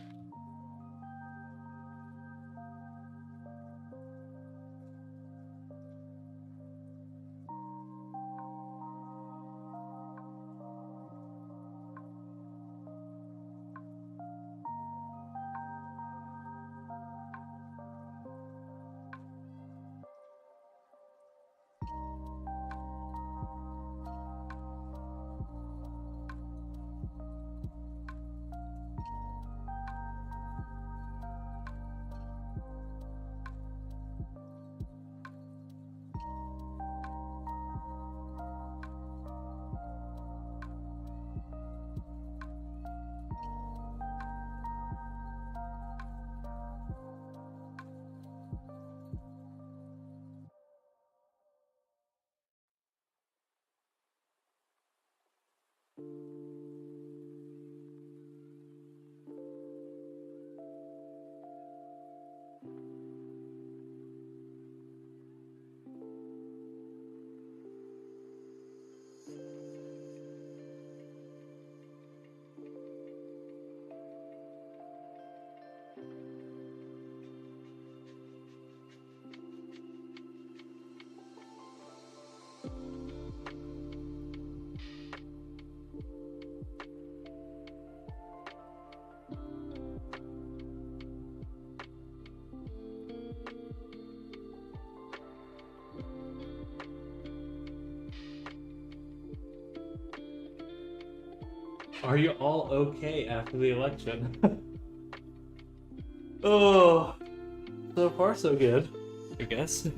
[SPEAKER 1] Are you all okay after the election? Oh, so far so good, I guess.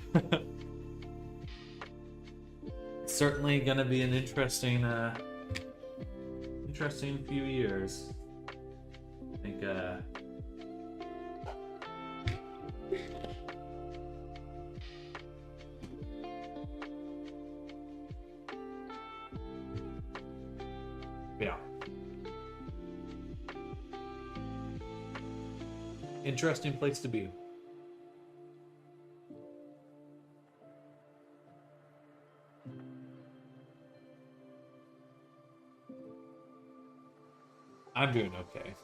[SPEAKER 1] It's certainly gonna be an interesting interesting few years. I think, yeah. Interesting place to be. I'm doing okay.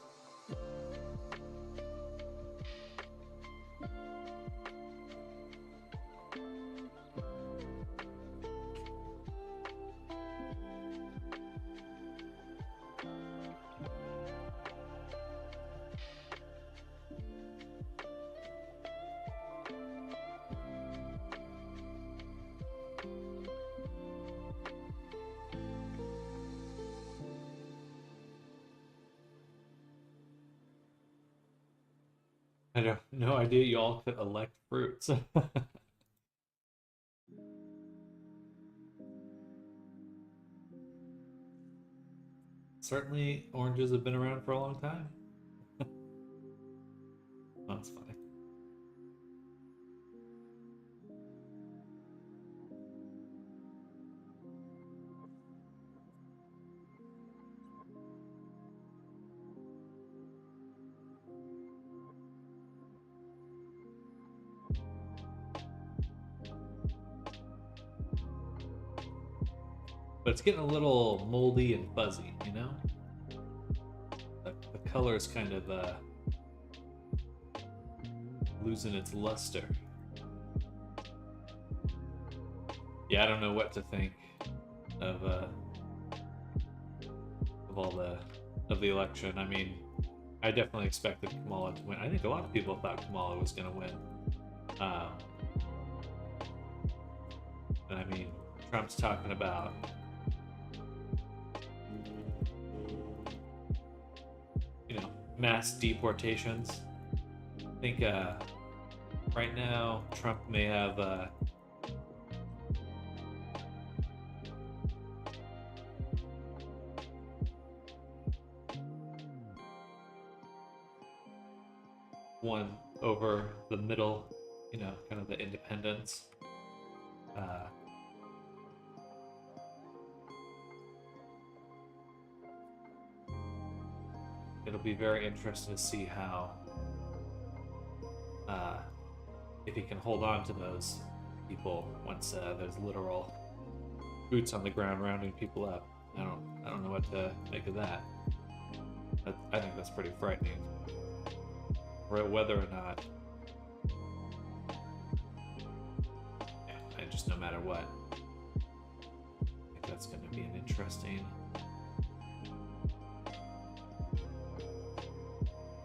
[SPEAKER 1] I have no idea you all could elect fruits. Certainly, oranges have been around for a long time. That's funny. But it's getting a little moldy and fuzzy, you know? The color is kind of losing its luster. Yeah, I don't know what to think of all the election. I mean, I definitely expected Kamala to win. I think a lot of people thought Kamala was going to win. And I mean, Trump's talking about mass deportations. I think right now Trump may have one over the middle, kind of the independents. It'll be very interesting to see how, if he can hold on to those people once there's literal boots on the ground rounding people up. I don't know what to make of that. I think that's pretty frightening. Whether or not, just no matter what, I think that's going to be an interesting.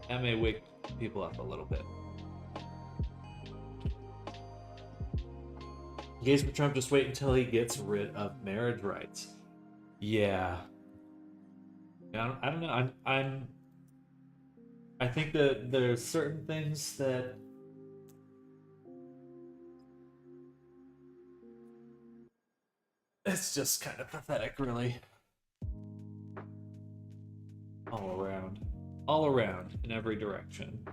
[SPEAKER 1] That may wake people up a little bit. Gays for Trump, just wait until he gets rid of marriage rights. Yeah. I don't know. I think that there's certain things that it's just kind of pathetic, really. All around, in every direction.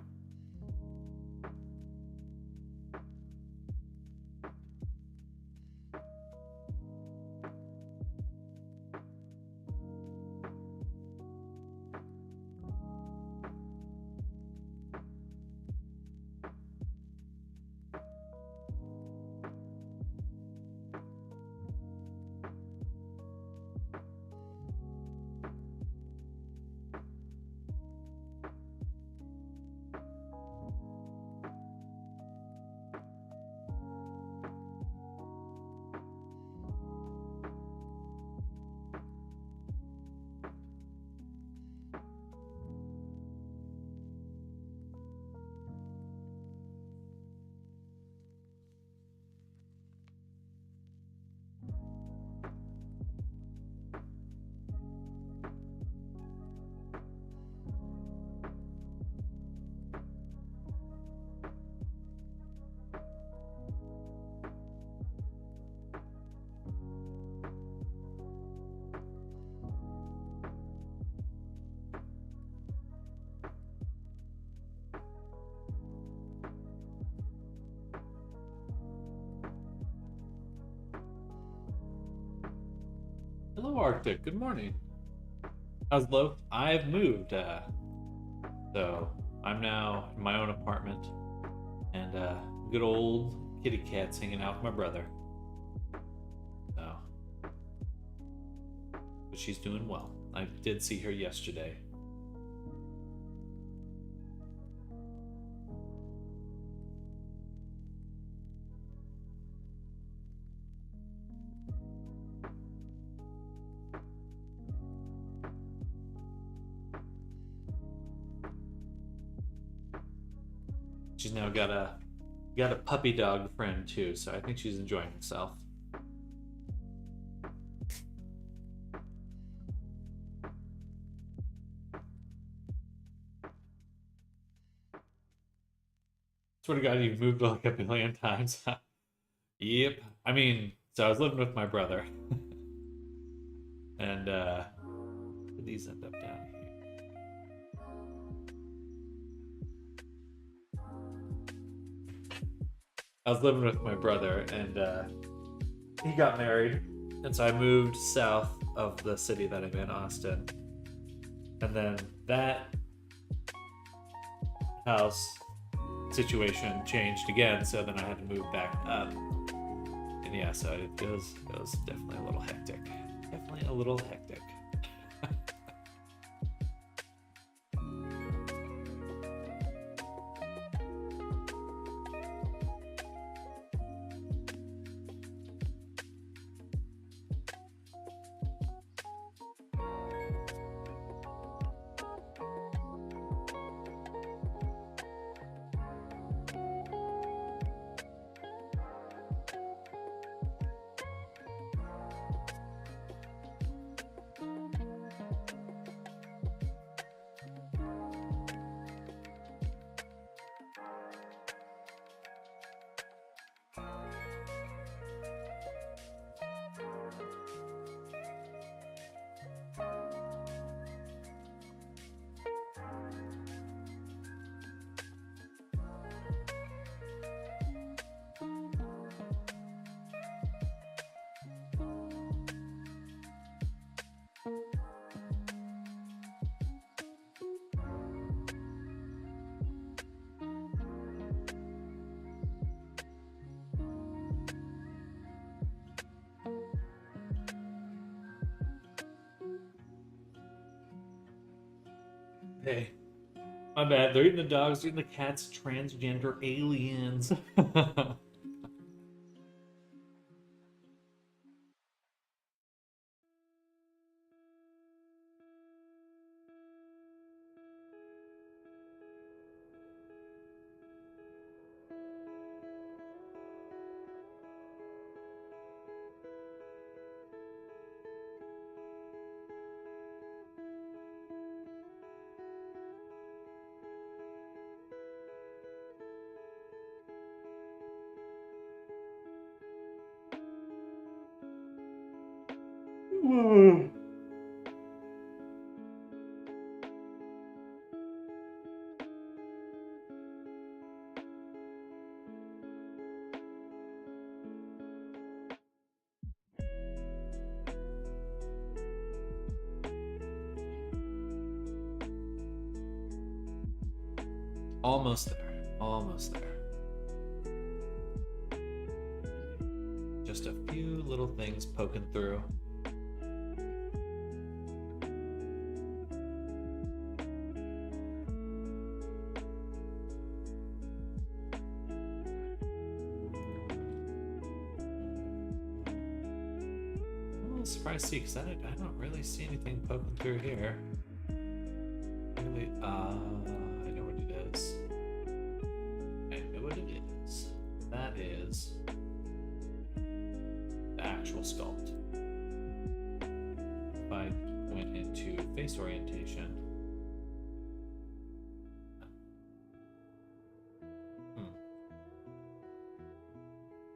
[SPEAKER 1] Hello, Arctic. Good morning. How's Loaf? I've moved, so I'm now in my own apartment, and good old kitty cat's hanging out with my brother. So, but she's doing well. I did see her yesterday. She's now got a puppy dog friend too, so I think she's enjoying herself. Swear to God, you've moved like a million times. Yep. I mean, so I was living with my brother, and did these end up down here? I was living with my brother, and he got married, and so I moved south of the city that I'm in, Austin, and then that house situation changed again, so then I had to move back up, and yeah, so it was definitely a little hectic. Definitely a little hectic. Hey, my bad. They're eating the dogs, eating the cats, transgender aliens. Almost there. Almost there. Just a few little things poking through. I'm a little surprised to see, because I don't really see anything poking through here. Really, I know what it is. I know what it is. That is the actual sculpt. If I went into face orientation,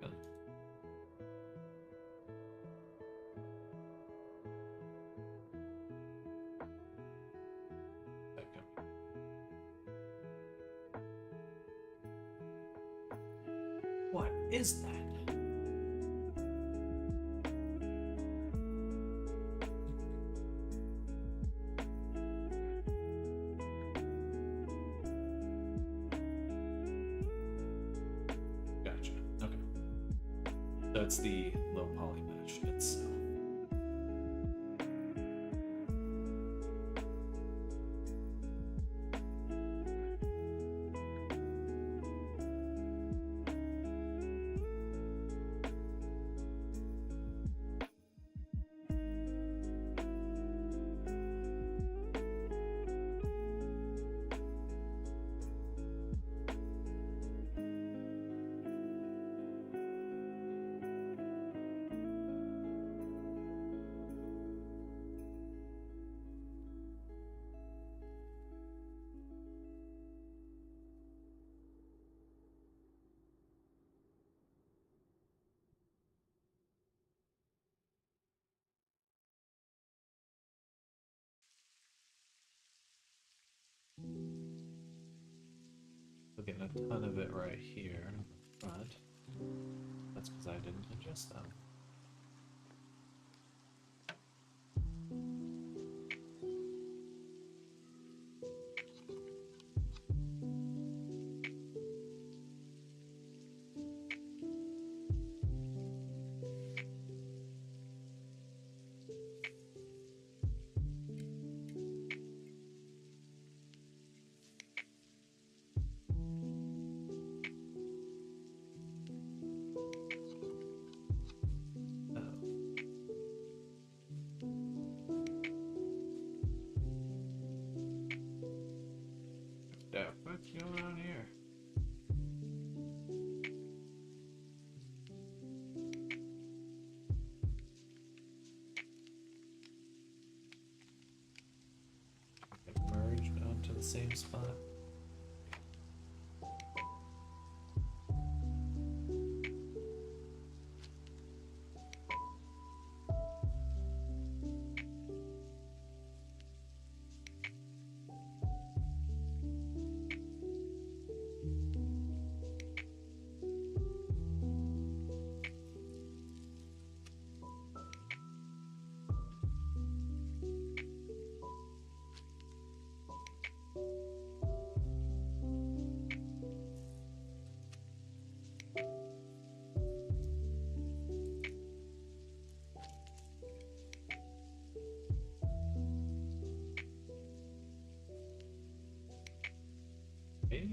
[SPEAKER 1] Really? Okay. What is that? So it's the low poly mesh itself. We're getting a ton of it right here on the front. That's because I didn't adjust them. What's going on here? Get merged onto the same spot. Okay.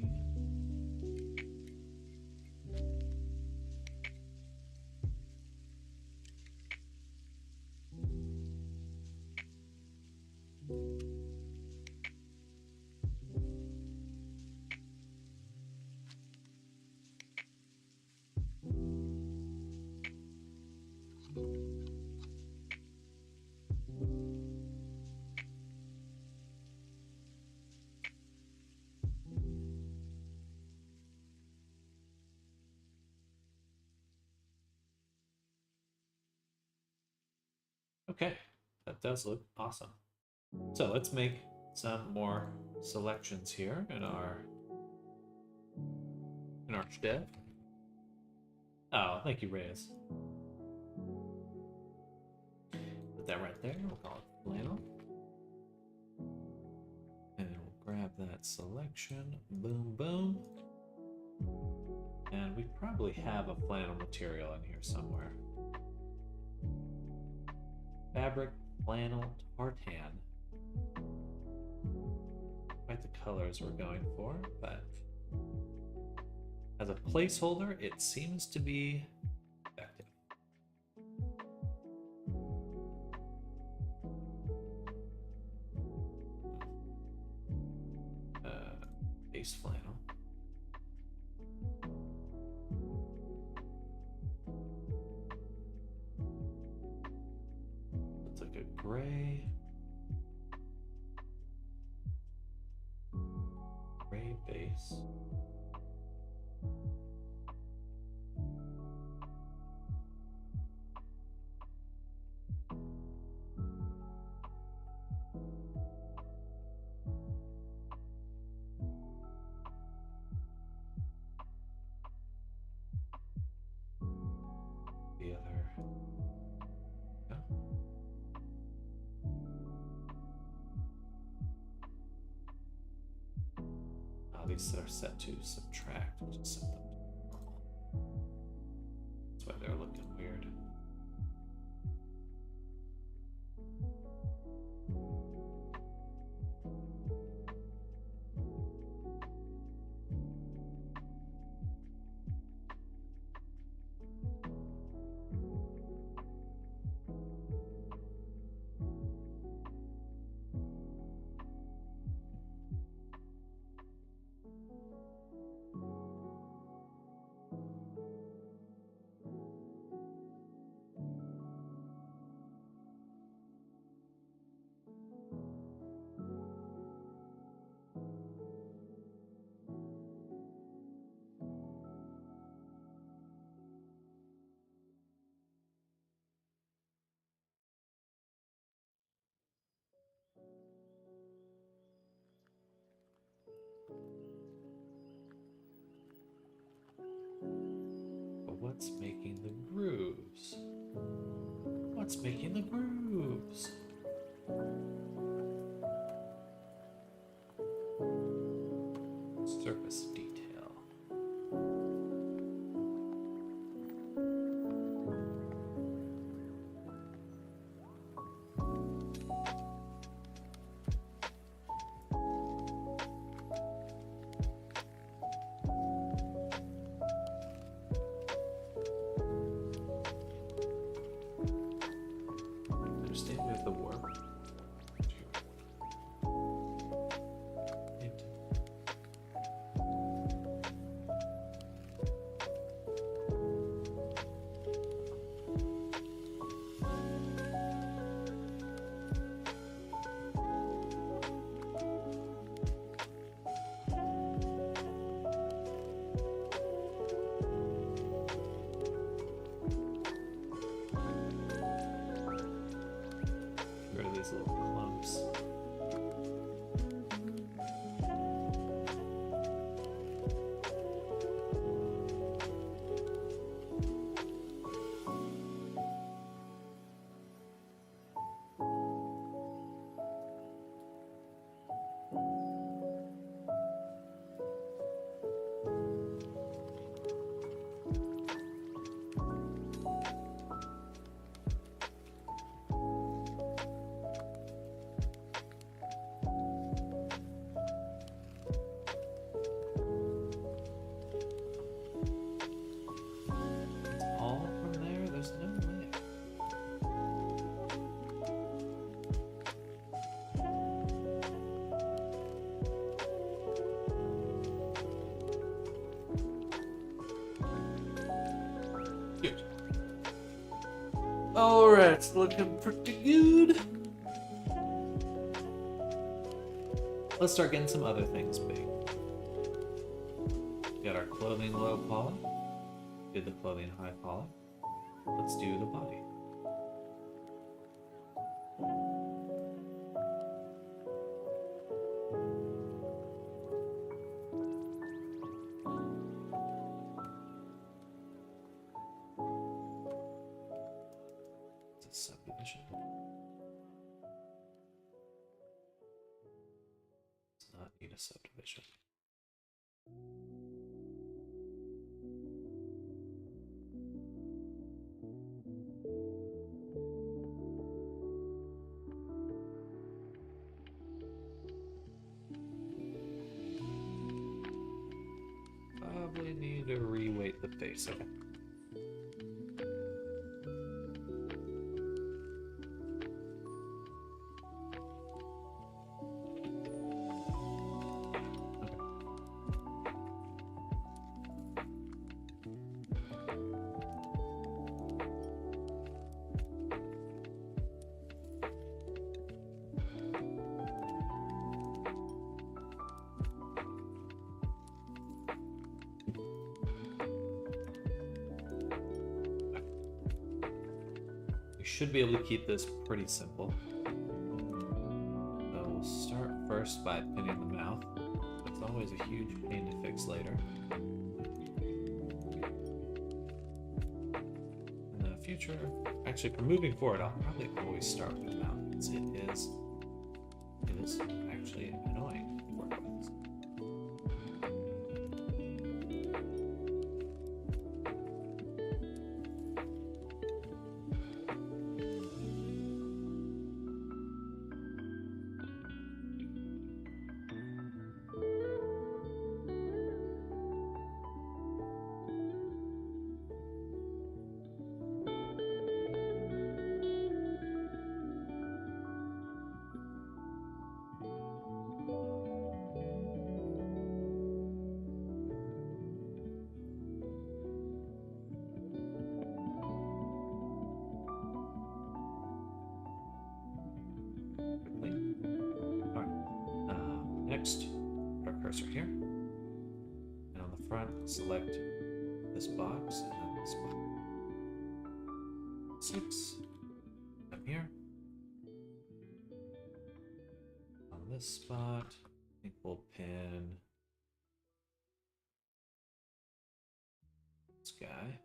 [SPEAKER 1] Okay, that does look awesome. So let's make some more selections here in our shed. Oh, thank you, Reyes. Put that right there. We'll call it flannel. And we'll grab that selection. Boom, boom. And we probably have a flannel material in here somewhere. Fabric, flannel, tartan. Quite the colors we're going for, but as a placeholder, it seems to be effective. Base flannel. Looks like a gray. Gray base. The other. Yeah. These are set to subtract. We'll just set them to normal. That's why they're looking weird. what's making the grooves? What's making the grooves? Surface detail. Understand we have the warp. Rid of these little clumps. All from there? There's no way. Good. Alright, it's looking pretty good. Let's start getting some other things big. Got our clothing low poly. Did the clothing high poly. Let's do the body. It's a subdivision. Does not need a subdivision. Probably need to reweight the face. Okay. Should be able to keep this pretty simple. So we'll start first by pinning the mouth. It's always a huge pain to fix later. In the future, actually for moving forward, I'll probably always start with the mouth since it is actually annoying to work with. Next, put our cursor here, and on the front, select this box and then this box. 6. Come here. On this spot, I think we'll pin this guy.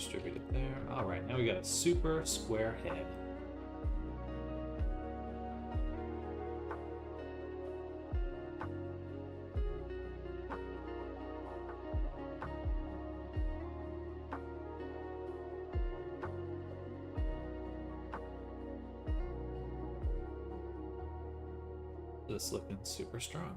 [SPEAKER 1] Distribute it there. All right, now we got a super square head. This looking super strong.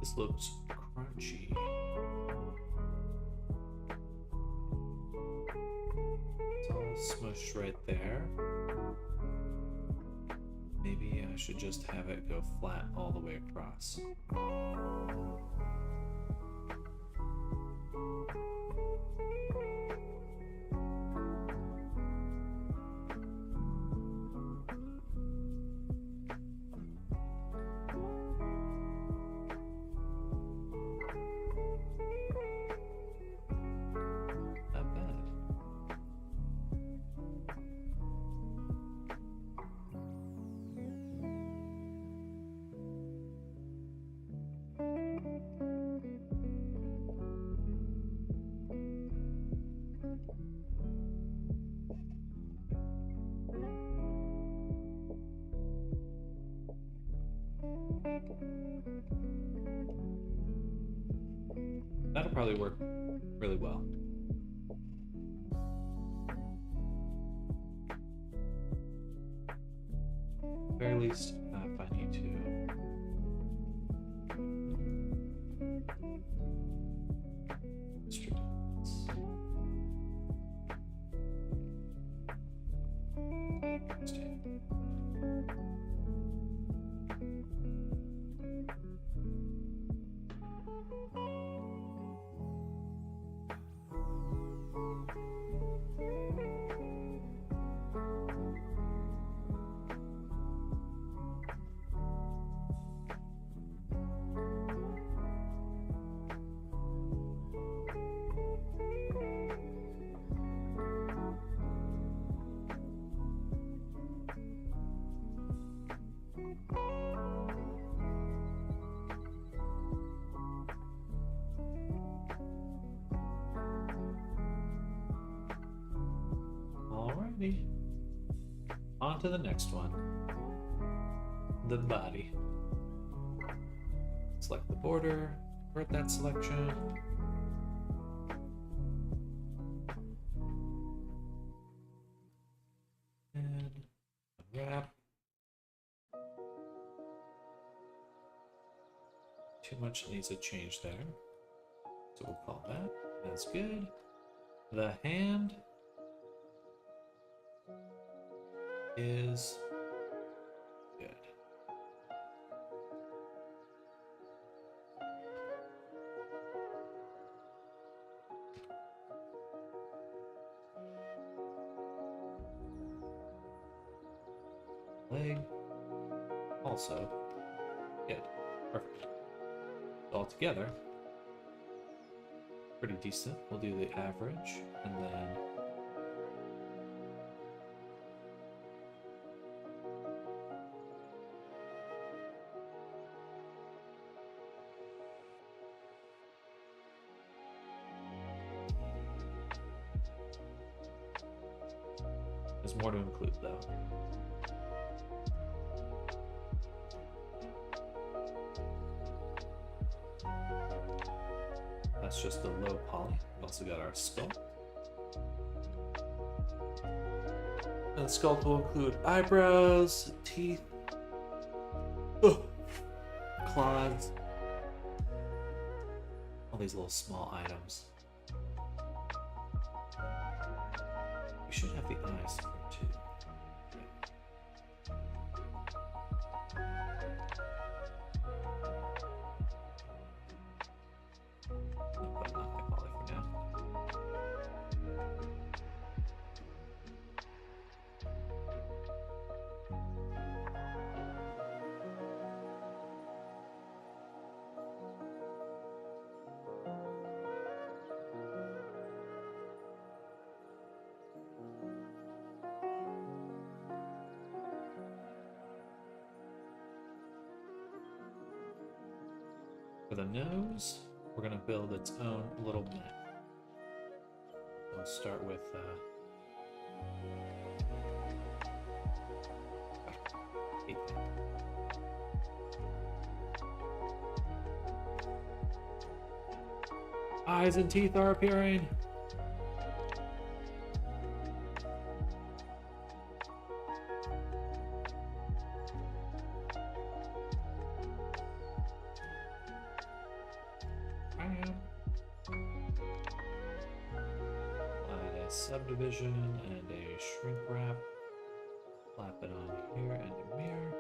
[SPEAKER 1] This looks crunchy. It's all smushed right there. Maybe I should just have it go flat all the way across. That'll probably work really well. At the very least, if I need to. Alrighty. On to the next one. The body. Select the border, convert that selection. And unwrap. Too much needs a change there. So we'll call that. That's good. The hand is good. Leg also good. Perfect. All together, pretty decent. We'll do the average and then there's more to include though. That's just the low poly. We've also got our skull. And the skull will include eyebrows, teeth, claws, All these little small items. We should have the eyes for too. But not the quality for now. For the nose, we're going to build its own little map. We'll start with hate that. Eyes and teeth are appearing. Subdivision and a shrink wrap. Slap it on here and a mirror.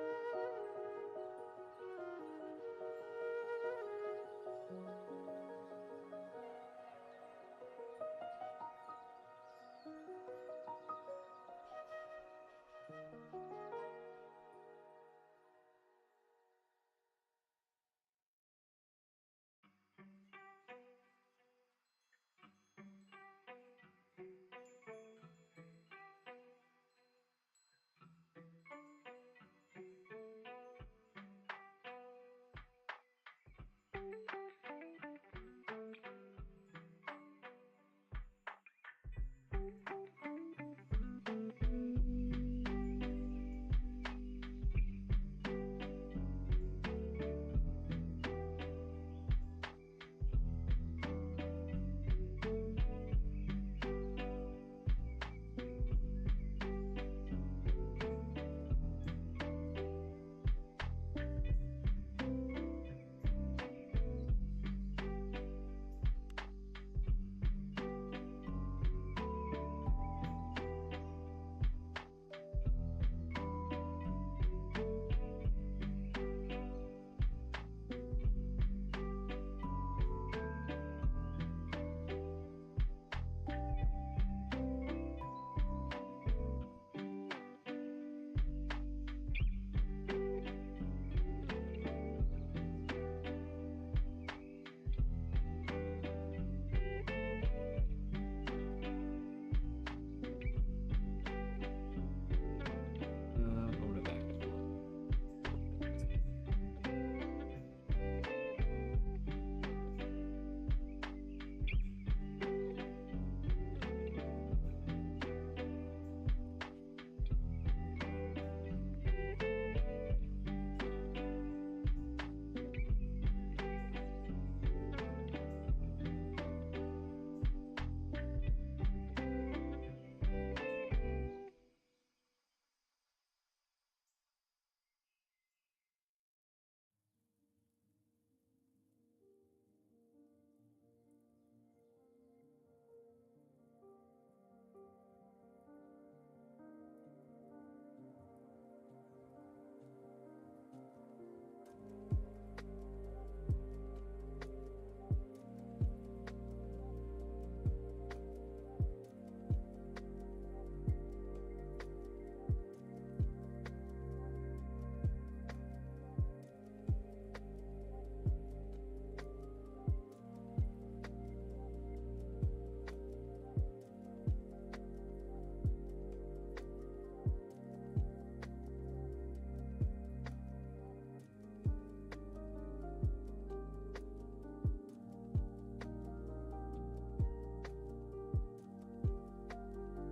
[SPEAKER 1] Over back.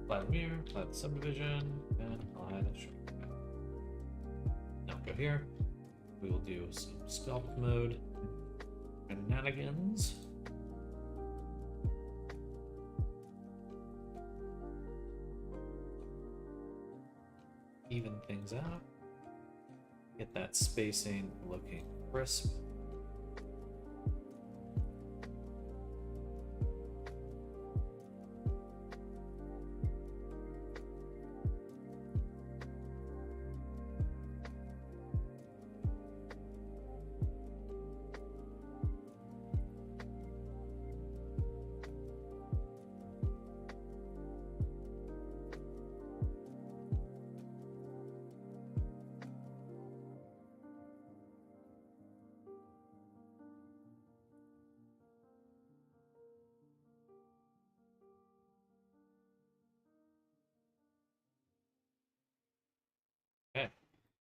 [SPEAKER 1] Apply the mirror, apply the subdivision, and apply the shrink. Now go here. We will do some sculpt mode shenanigans. Even things out. Get that spacing looking crisp.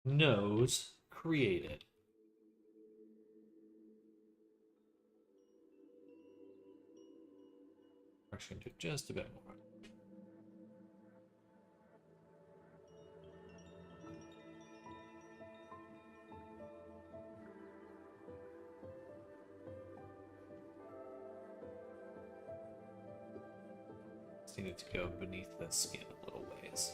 [SPEAKER 1] nose created. We're actually going to do just a bit more. Just needed to go beneath the skin a little ways.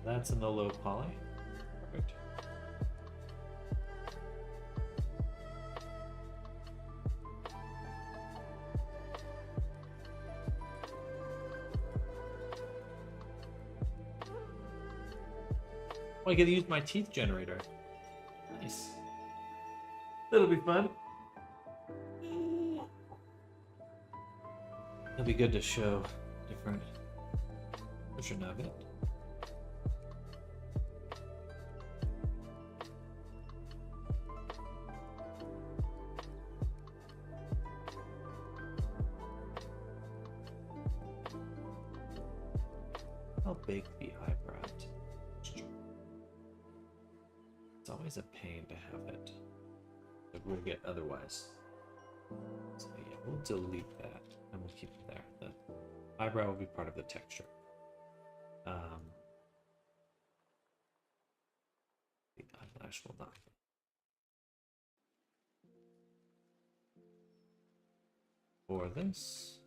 [SPEAKER 1] That's in the low poly. Perfect. Oh, I get to use my teeth generator. Nice. That'll be fun. It'll be good to show different version of it. I'll bake the eyebrow texture. It's always a pain to have it. It will get otherwise. So yeah, we'll delete that and we'll keep it there. The eyebrow will be part of the texture. The eyelash will not. For this.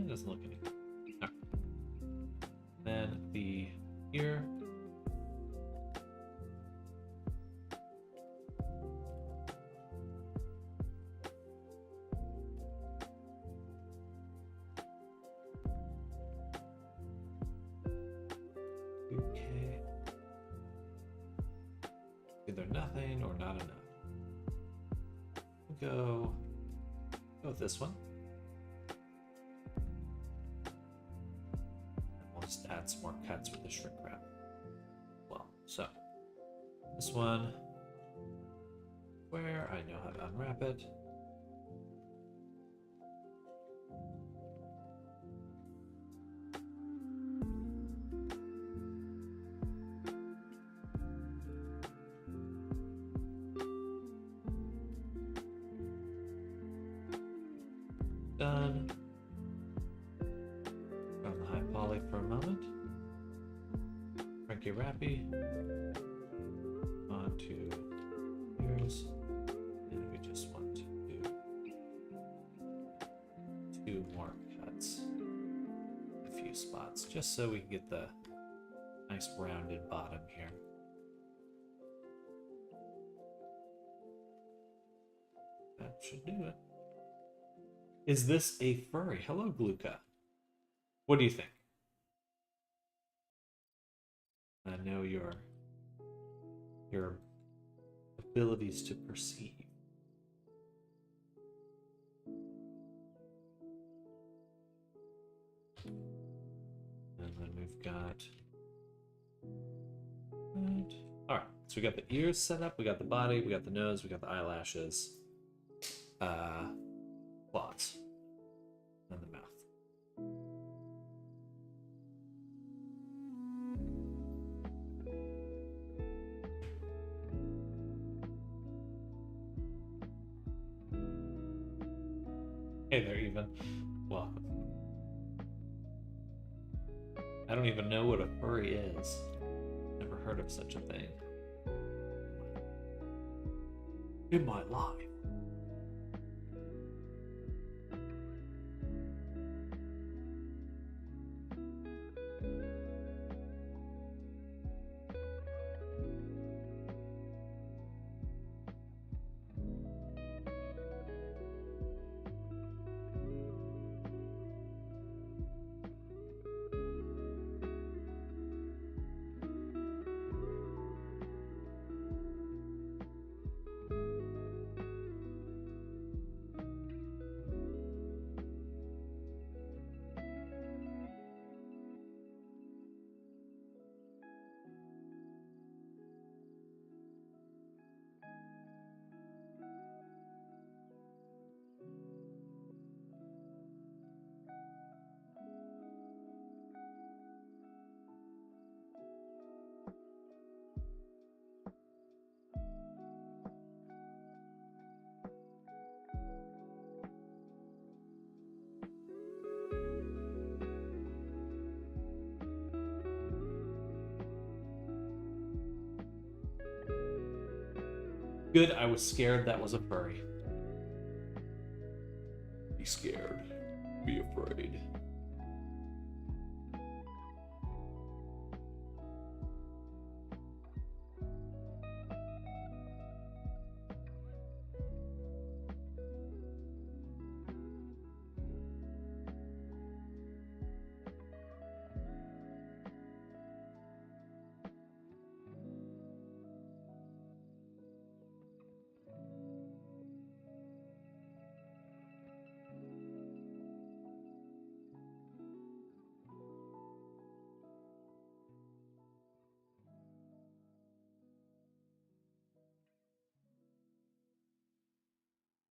[SPEAKER 1] Doesn't look any good. No. Then the ear. Okay. Either nothing or not enough. We'll go with this one. Just add some more cuts with the shrink wrap. Well, so this one, where I know how to unwrap it. Done. For a moment. Frankie Rappy onto ears, and we just want to do 2 more cuts, a few spots, just so we can get the nice rounded bottom here. That should do it. Is this a furry? Hello, Gluka. What do you think? I know your abilities to perceive. And then we've got that. All right, so we got the ears set up, we got the body, we got the nose, we got the eyelashes, claws, and the mouth. Hey there, even. Welcome. I don't even know what a furry is. Never heard of such a thing. In my life. Good, I was scared that was a furry. Be scared. Be afraid.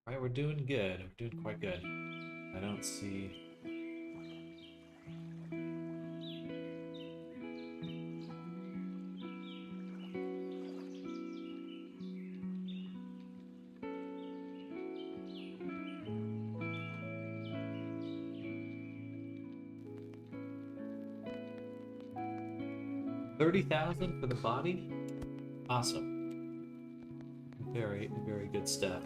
[SPEAKER 1] All right, we're doing good. We're doing quite good. I don't see. $30,000 for the body? Awesome. Very, very good stuff.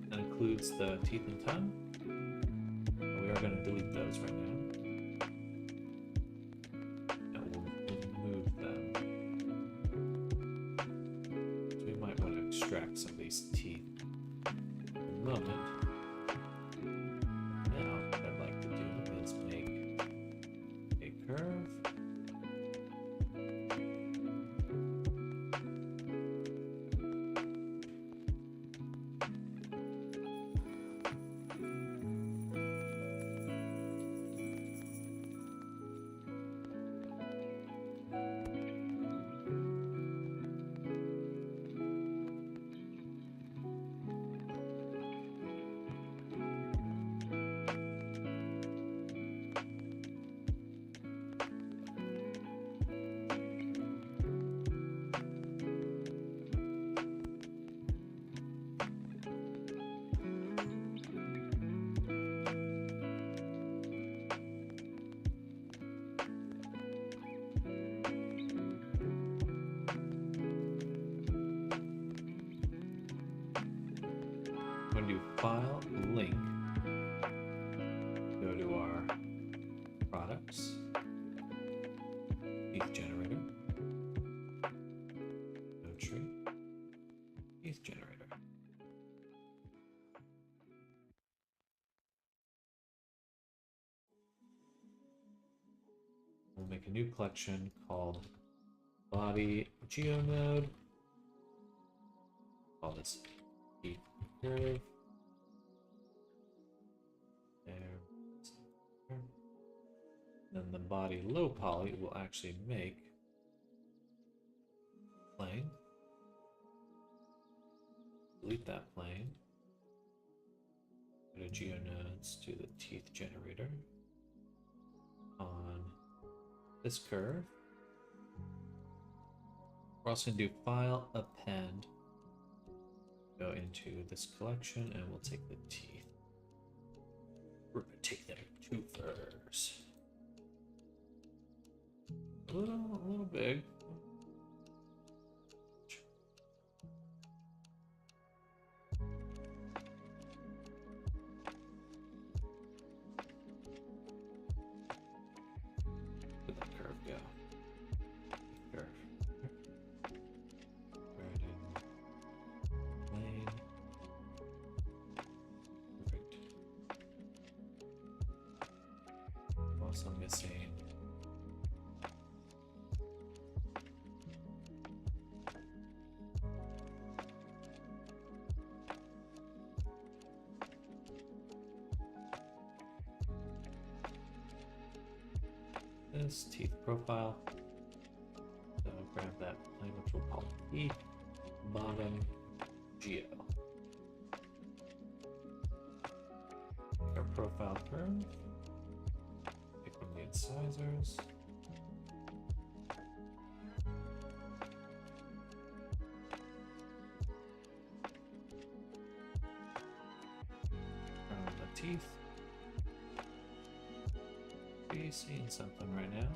[SPEAKER 1] That includes the teeth and tongue. We are going to delete those right now. And we'll remove them. So we might want to extract some of these teeth at the moment. Now, what I'd like to do is make a curve. I'm going to do File, Link, go to our products, teeth generator, no tree, teeth generator. We'll make a new collection called Body Geonode. Call this teeth curve. There. Then the body low poly will actually make plane. Delete that plane. Go to GeoNodes to the teeth generator. on this curve. We're also going to do file append. Go into this collection and we'll take the teeth. We're going to take them two first. A little big. Where'd that curve go? Curve. Where it is? Lane. Perfect. Also missing. This teeth profile. So grab that plane, which we'll call E, bottom, geo. Our profile curve. Pick one of the incisors. Turn on the teeth. Be seeing something right now.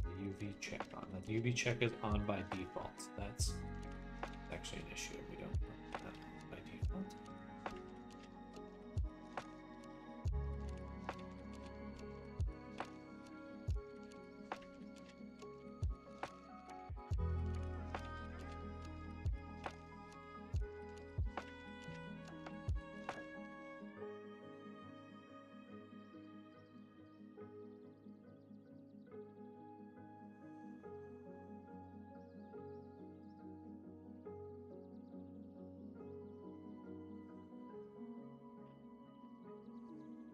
[SPEAKER 1] The UV check on. The UV check is on by default. That's actually an issue. We don't want that by default.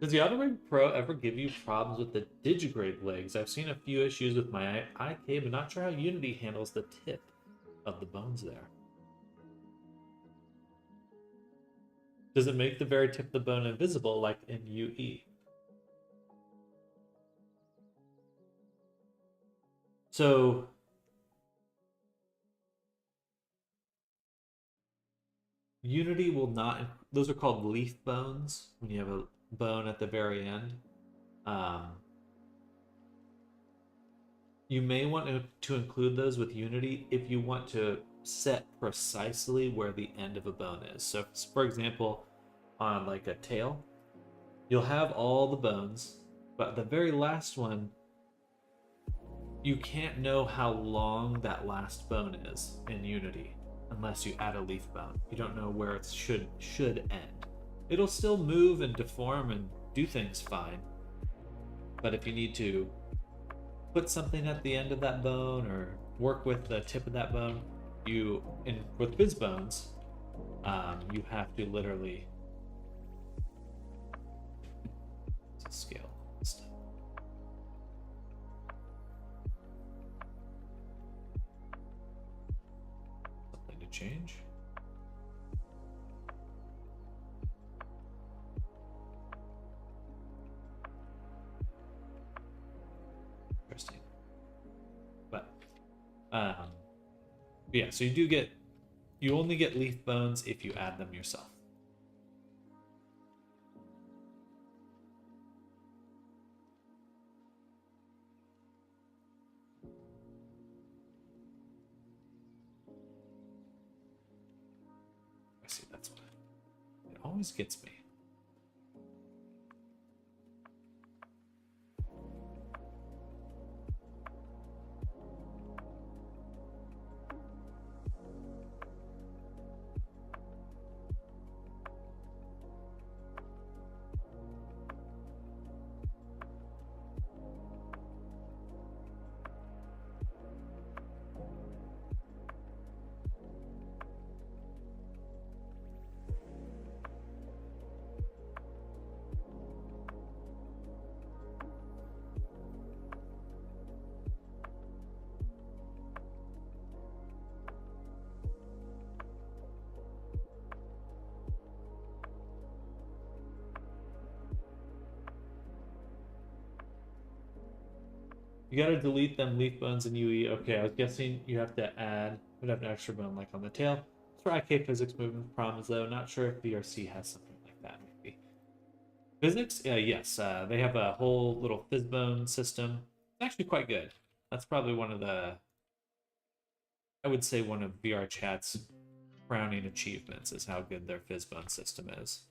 [SPEAKER 1] Does the Autoring Pro ever give you problems with the digigrade legs? I've seen a few issues with my IK, but not sure how Unity handles the tip of the bones there. Does it make the very tip of the bone invisible like in UE? So Unity will not, those are called leaf bones when you have a bone at the very end. You may want to include those with Unity if you want to set precisely where the end of a bone is. So for example, on like a tail, you'll have all the bones, but the very last one, you can't know how long that last bone is in Unity unless you add a leaf bone. You don't know where it should end. It'll still move and deform and do things fine. But if you need to put something at the end of that bone or work with the tip of that bone, with biz bones, you have to literally scale stuff. Something to change. Interesting. But yeah, so you only get leaf bones if you add them yourself. I see, that's what it always gets me. You gotta delete them leaf bones in UE. Okay, I was guessing you have to add, would have an extra bone like on the tail. It's for IK physics movement problems though. Not sure if VRC has something like that maybe. Physics? Yes. They have a whole little Fizzbone system. It's actually quite good. That's probably one of the, I would say one of VR Chat's crowning achievements is how good their Fizzbone system is.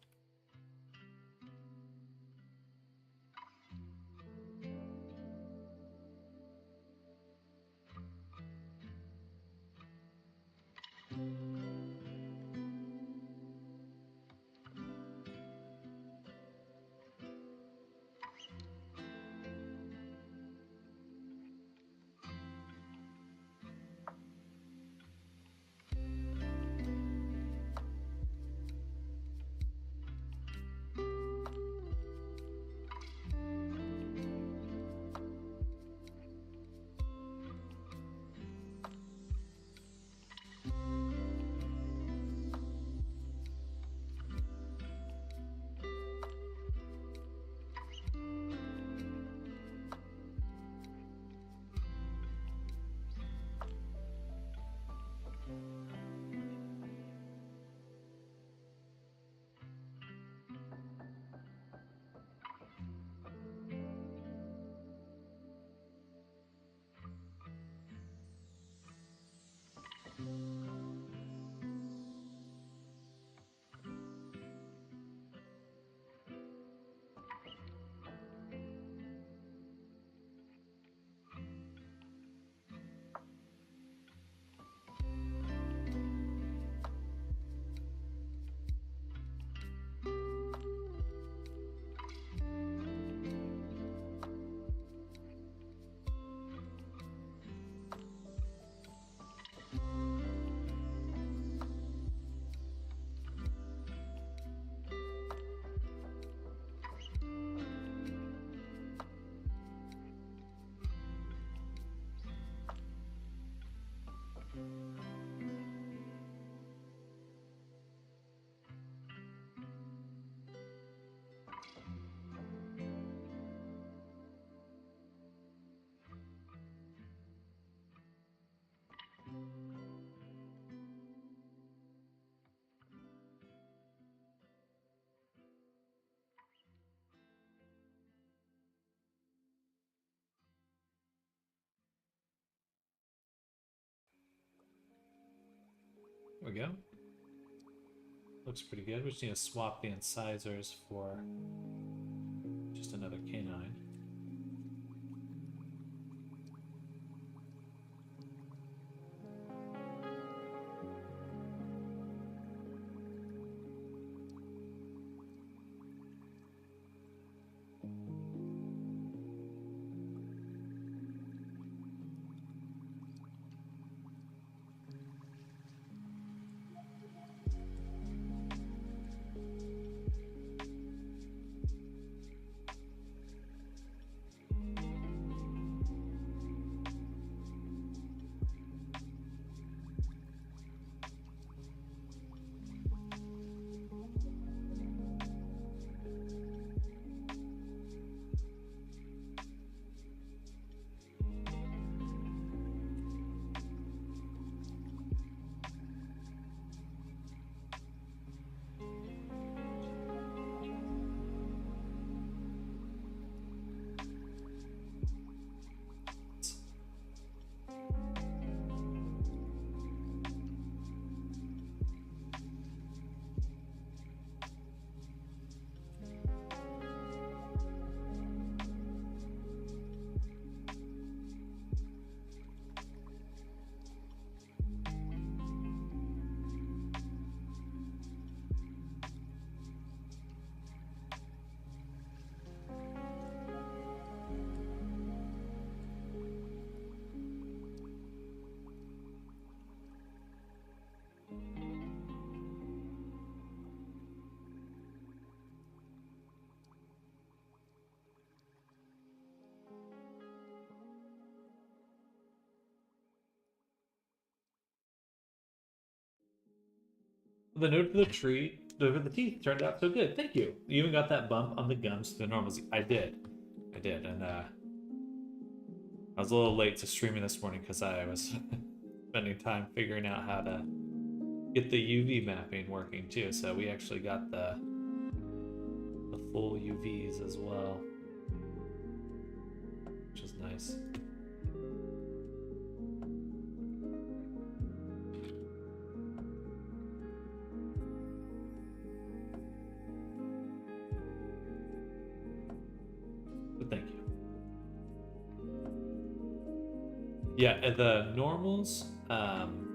[SPEAKER 1] There we go. Looks pretty good. We just need to swap the incisors for just another canine. The note of the tree, the teeth turned out so good. Thank you. You even got that bump on the gums to the normalcy. I did, and I was a little late to streaming this morning because I was spending time figuring out how to get the UV mapping working too. So we actually got the full UVs as well, which is nice. But thank you. Yeah, the normals, I'm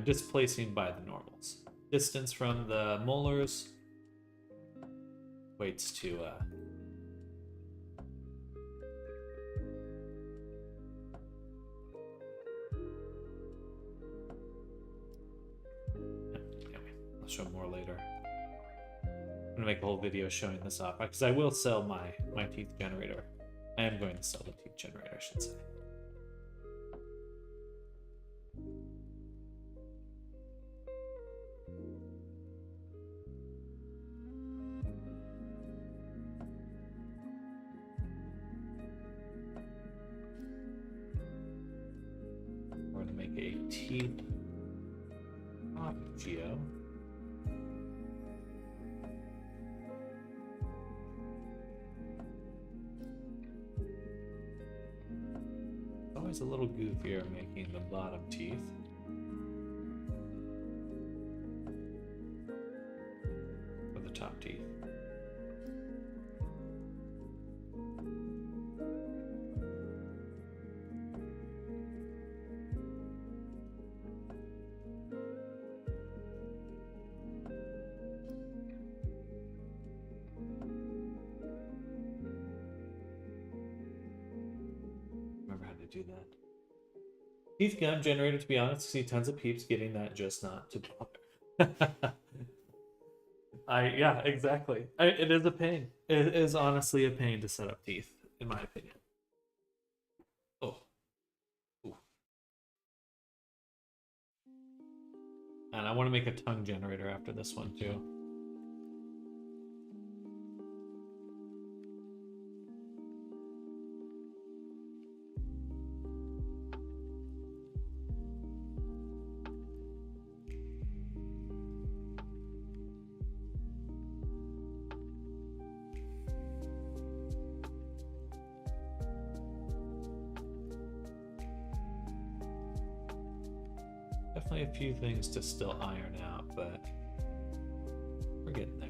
[SPEAKER 1] displacing by the normals. Distance from the molars waits to anyway, I'll show more later. I'm gonna make a whole video showing this off because I will sell my teeth generator. I am going to sell the teeth generator, I should say. We're gonna make a teeth geo. Always a little goofier making the bottom teeth. Or the top teeth. Do that. Teeth gum generator, to be honest, I see tons of peeps getting that, just not to bother. Yeah, exactly. It is a pain. It is honestly a pain to set up teeth, in my opinion. Oh. Ooh. And I want to make a tongue generator after this one too. Definitely a few things to still iron out, but we're getting there.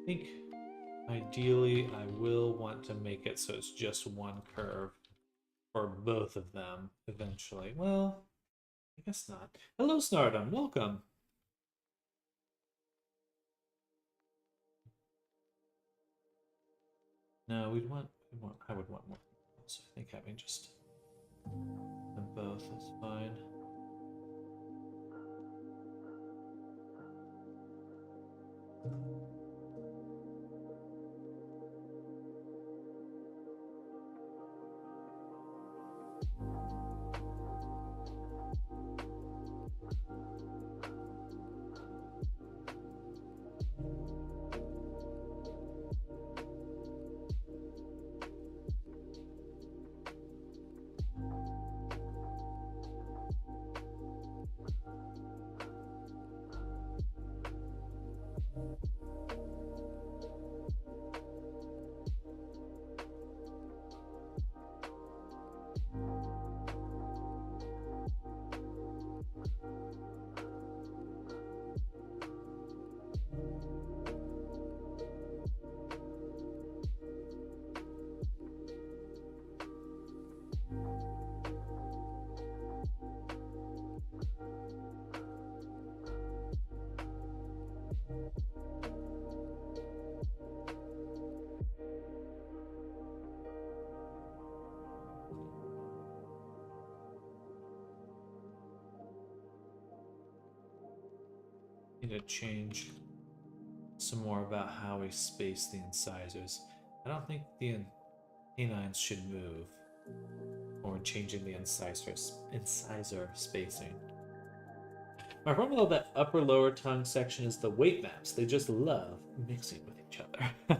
[SPEAKER 1] I think ideally I will want to make it so it's just one curve for both of them eventually. Well, I guess not. Hello, Snardom. Welcome. No, I would want more. So I think having just them both is fine. Need to change some more about how we space the incisors. I don't think the canines should move, or changing the incisor spacing. My problem with that upper lower tongue section is the weight maps. They just love mixing with each other.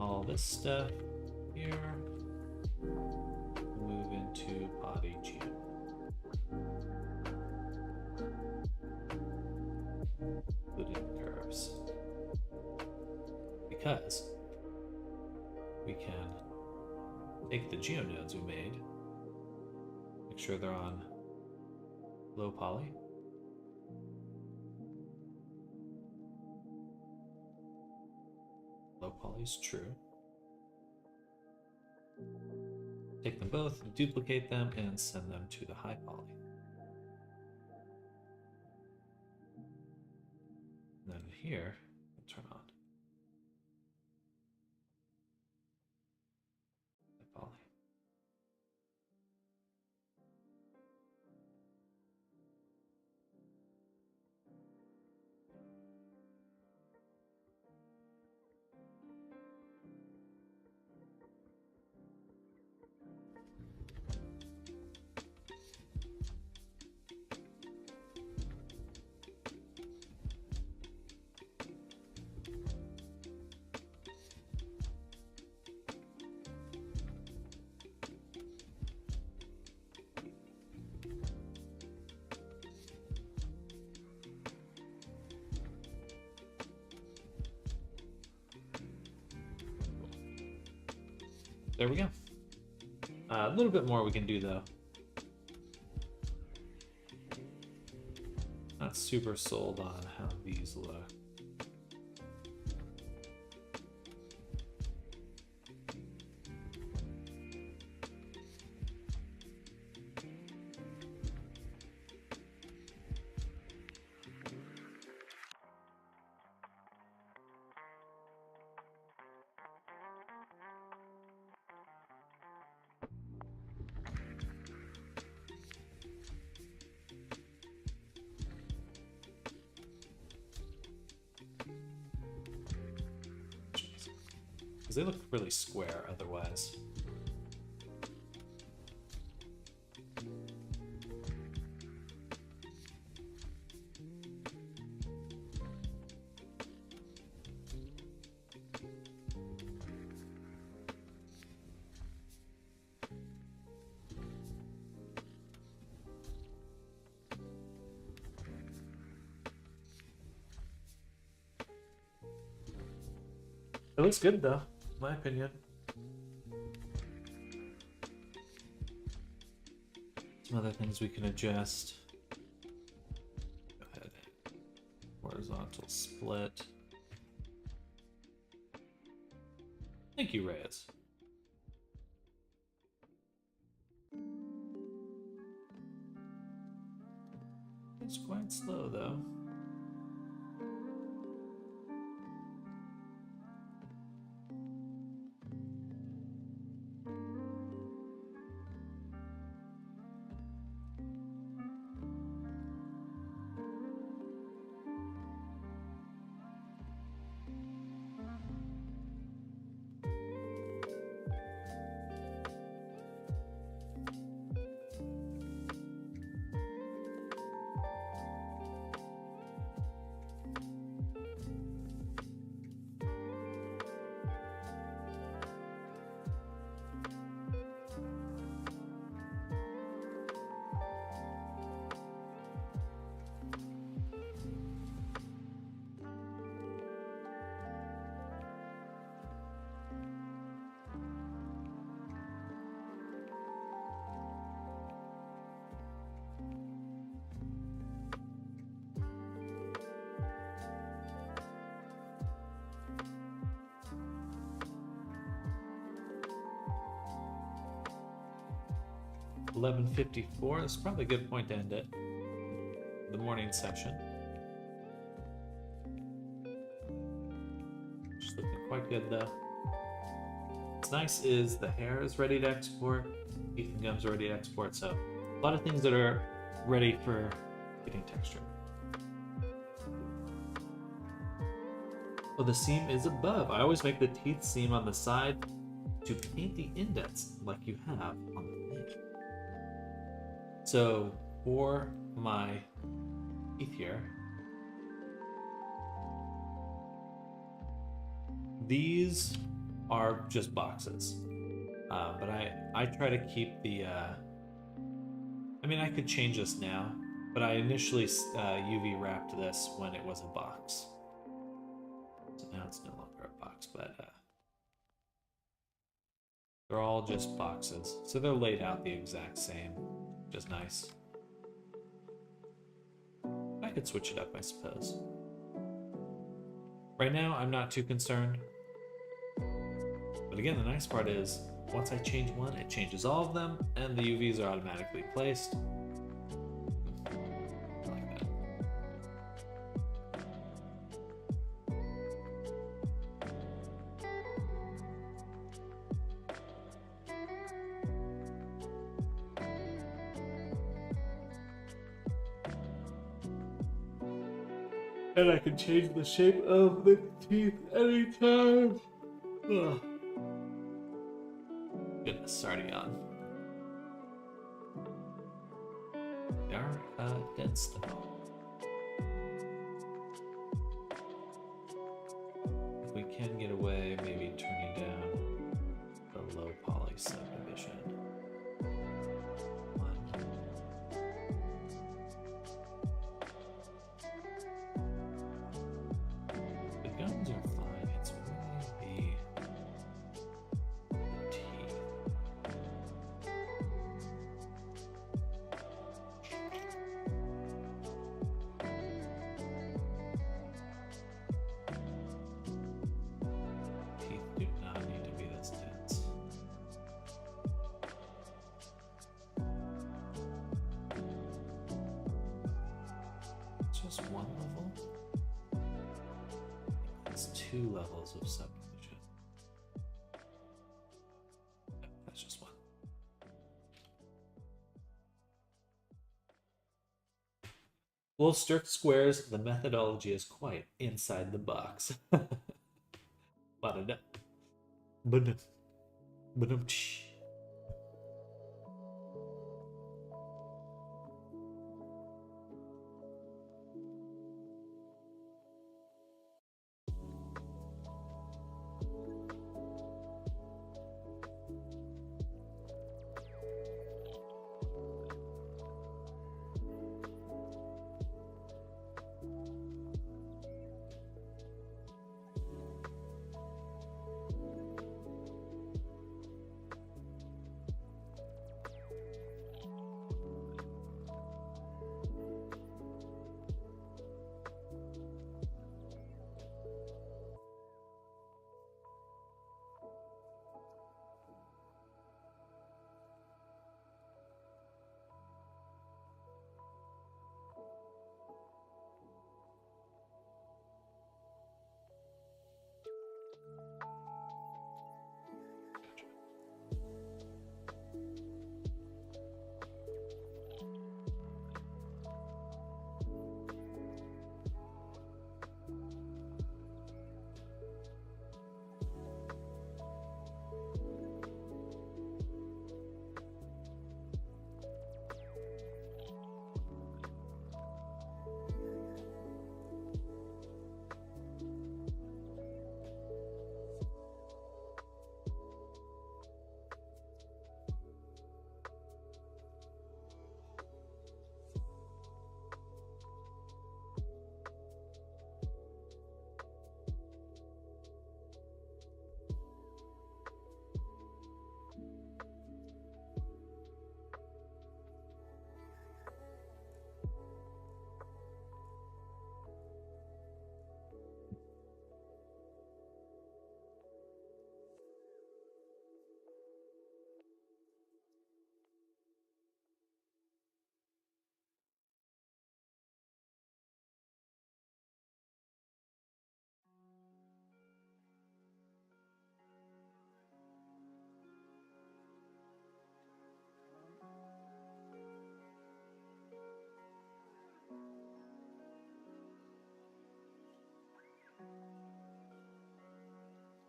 [SPEAKER 1] All this stuff here. Move into body gym. Including curves. Because we can take the geonodes we made, make sure they're on low poly. Low poly is true. Take them both, duplicate them, and send them to the high poly. And then here, we'll turn on high poly. There we go. A little bit more we can do though. Not super sold on how these look. Because they look really square otherwise. It looks good though, in my opinion. Some other things we can adjust. Go ahead. Horizontal split. Thank you, Reyes. It's quite slow though. $11:54. That's probably a good point to end it. The morning session. Just looking quite good though. What's nice is the hair is ready to export, teeth and gums are ready to export, so a lot of things that are ready for getting texture. Oh, the seam is above. I always make the teeth seam on the side to paint the indents like you have on the thing. So for my teeth here, these are just boxes, but I try to keep the, I mean, I could change this now, but I initially UV wrapped this when it was a box. So now it's no longer a box, but they're all just boxes. So they're laid out the exact same, which is nice. I could switch it up, I suppose. Right now, I'm not too concerned. But again, the nice part is, once I change one, it changes all of them, and the UVs are automatically placed. I like that. And I can change the shape of the teeth anytime. Ugh. Goodness, it's already on. They are dense though. If we can get away, maybe turning down the low poly subdivision. The guns are fine. It's really the teeth. Teeth do not need to be this dense. Just one level? It's 2 levels of subdivision. No, that's just one. Well, strict squares, the methodology is quite inside the box.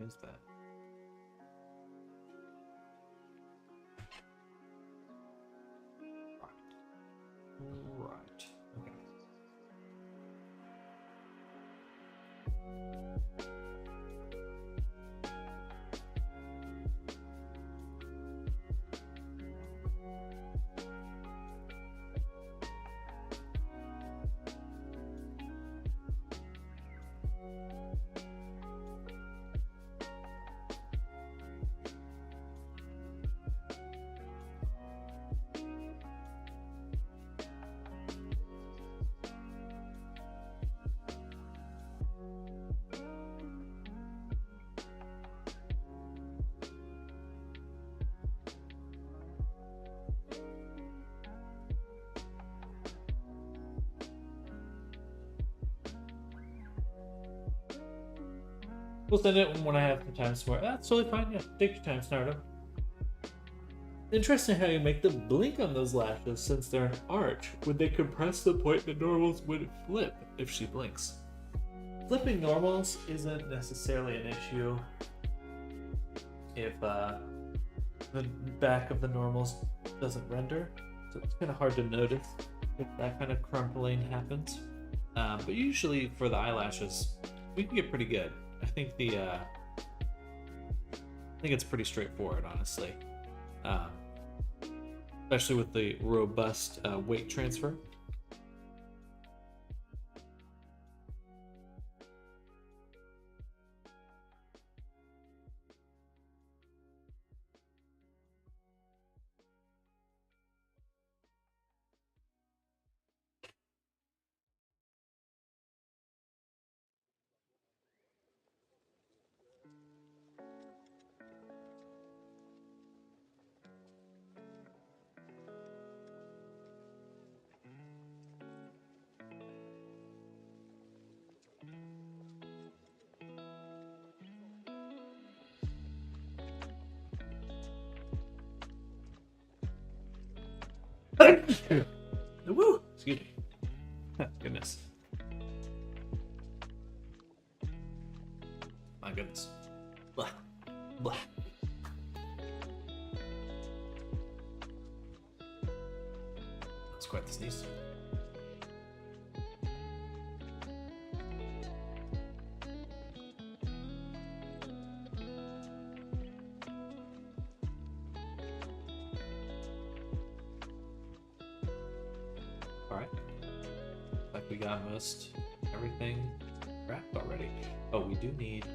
[SPEAKER 1] Is that? Right. Okay. We'll send it when I have some time tomorrow. That's totally fine. Yeah, take your time, Snardo. Interesting how you make the blink on those lashes since they're an arch. Would they compress the point that normals would flip if she blinks? Flipping normals isn't necessarily an issue if the back of the normals doesn't render. So it's kind of hard to notice if that kind of crumpling happens. But usually for the eyelashes, we can get pretty good. I think it's pretty straightforward, honestly. Especially with the robust weight transfer. Woo! Excuse me. Goodness. My goodness. Blah. Blah. That's quite the sneeze. Alright. Like we got most everything wrapped already. Oh, we do need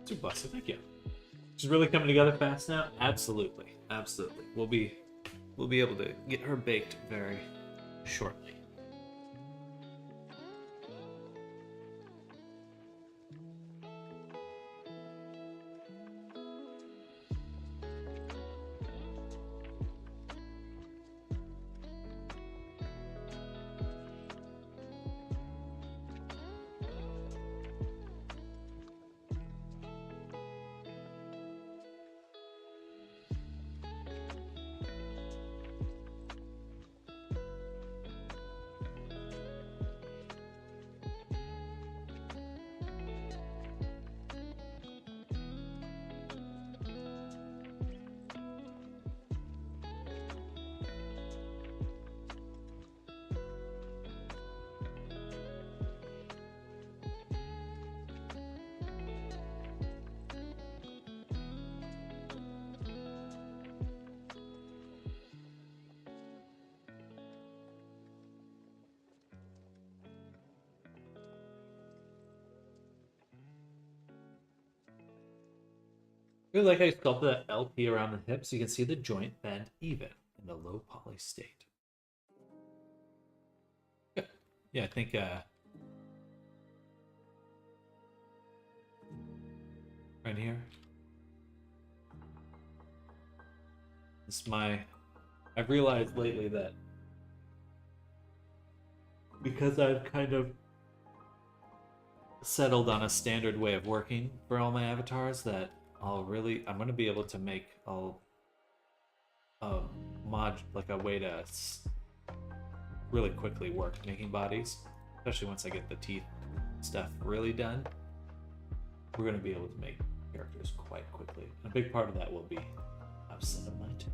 [SPEAKER 1] two bucks. Thank you. She's really coming together fast now? Absolutely. Absolutely. We'll be able to get her baked very shortly. I really like how you sculpted that LP around the hip so you can see the joint bend even in the low poly state. Good. Yeah, I think right here. I've realized lately that because I've kind of settled on a standard way of working for all my avatars that I'm going to be able to make a way to really quickly work making bodies, especially once I get the teeth stuff really done, we're going to be able to make characters quite quickly. And a big part of that will be upset of my technology.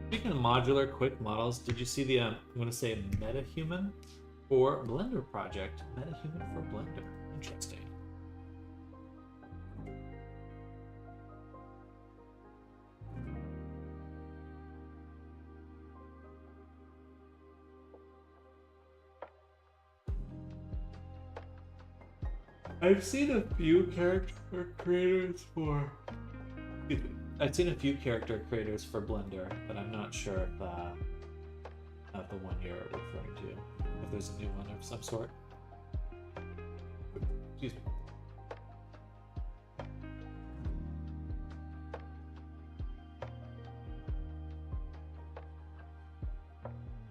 [SPEAKER 1] Speaking of modular quick models, did you see the I'm going to say MetaHuman for Blender project? MetaHuman for Blender. Interesting. I've seen a few character creators for. I've seen a few character creators for Blender, but I'm not sure if the one you're referring to. If there's a new one of some sort. Excuse me.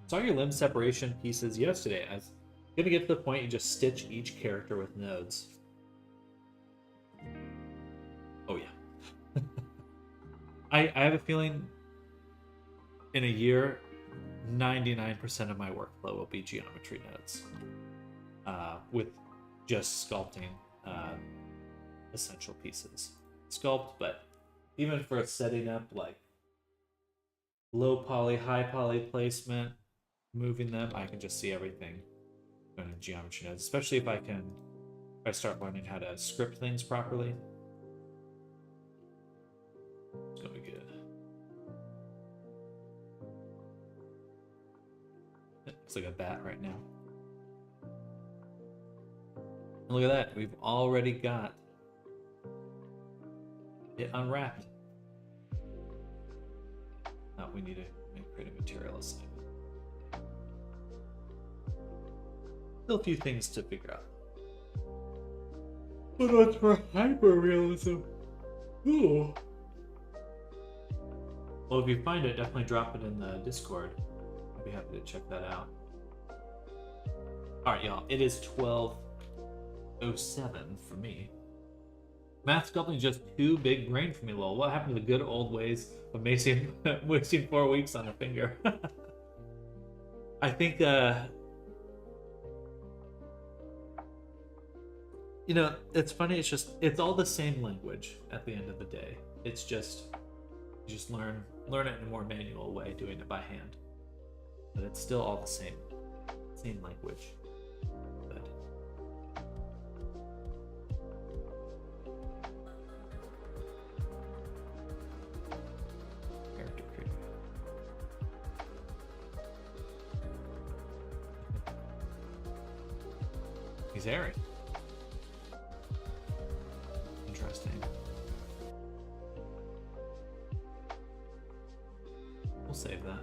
[SPEAKER 1] Saw your limb separation pieces yesterday. I was gonna get to the point you just stitch each character with nodes. Oh yeah. I have a feeling in a year, 99% of my workflow will be geometry nodes, with just sculpting essential pieces. Sculpt, but even for setting up like low poly, high poly placement, moving them, I can just see everything going in geometry nodes, especially if I start learning how to script things properly. It's gonna be good. It looks like a bat right now. And look at that, we've already got it unwrapped. Now we need to create a material assignment. Still a few things to figure out. But what's for hyperrealism? Ooh. Well, if you find it, definitely drop it in the Discord. I'd be happy to check that out. Alright, y'all. It is 12:07 for me. Math sculpting is just too big brain for me, lol. What happened to the good old ways of wasting 4 weeks on a finger? I think, you know, it's funny. It's all the same language at the end of the day. It's just, you just learn it in a more manual way, doing it by hand. But it's still all the same language. But character creator. He's airy. Interesting. We'll save that.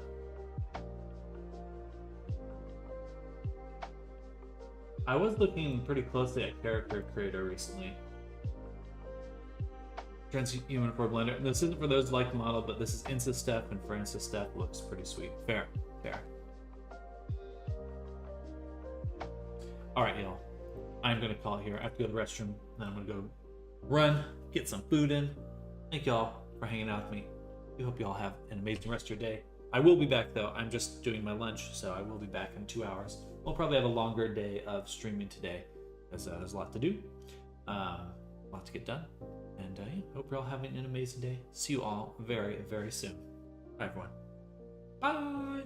[SPEAKER 1] I was looking pretty closely at Character Creator recently. Transhuman for Blender. This isn't for those who like the model, but this is InstaStep, and for InstaStep looks pretty sweet. Fair. Alright, y'all. I'm gonna call here. I have to go to the restroom, then I'm gonna go run, get some food in. Thank y'all for hanging out with me. I hope y'all have an amazing rest of your day. I will be back though. I'm just doing my lunch, so I will be back in 2 hours. We'll probably have a longer day of streaming today, because there's a lot to do, a lot to get done. And yeah, hope you're all having an amazing day. See you all very, very soon. Bye, everyone. Bye!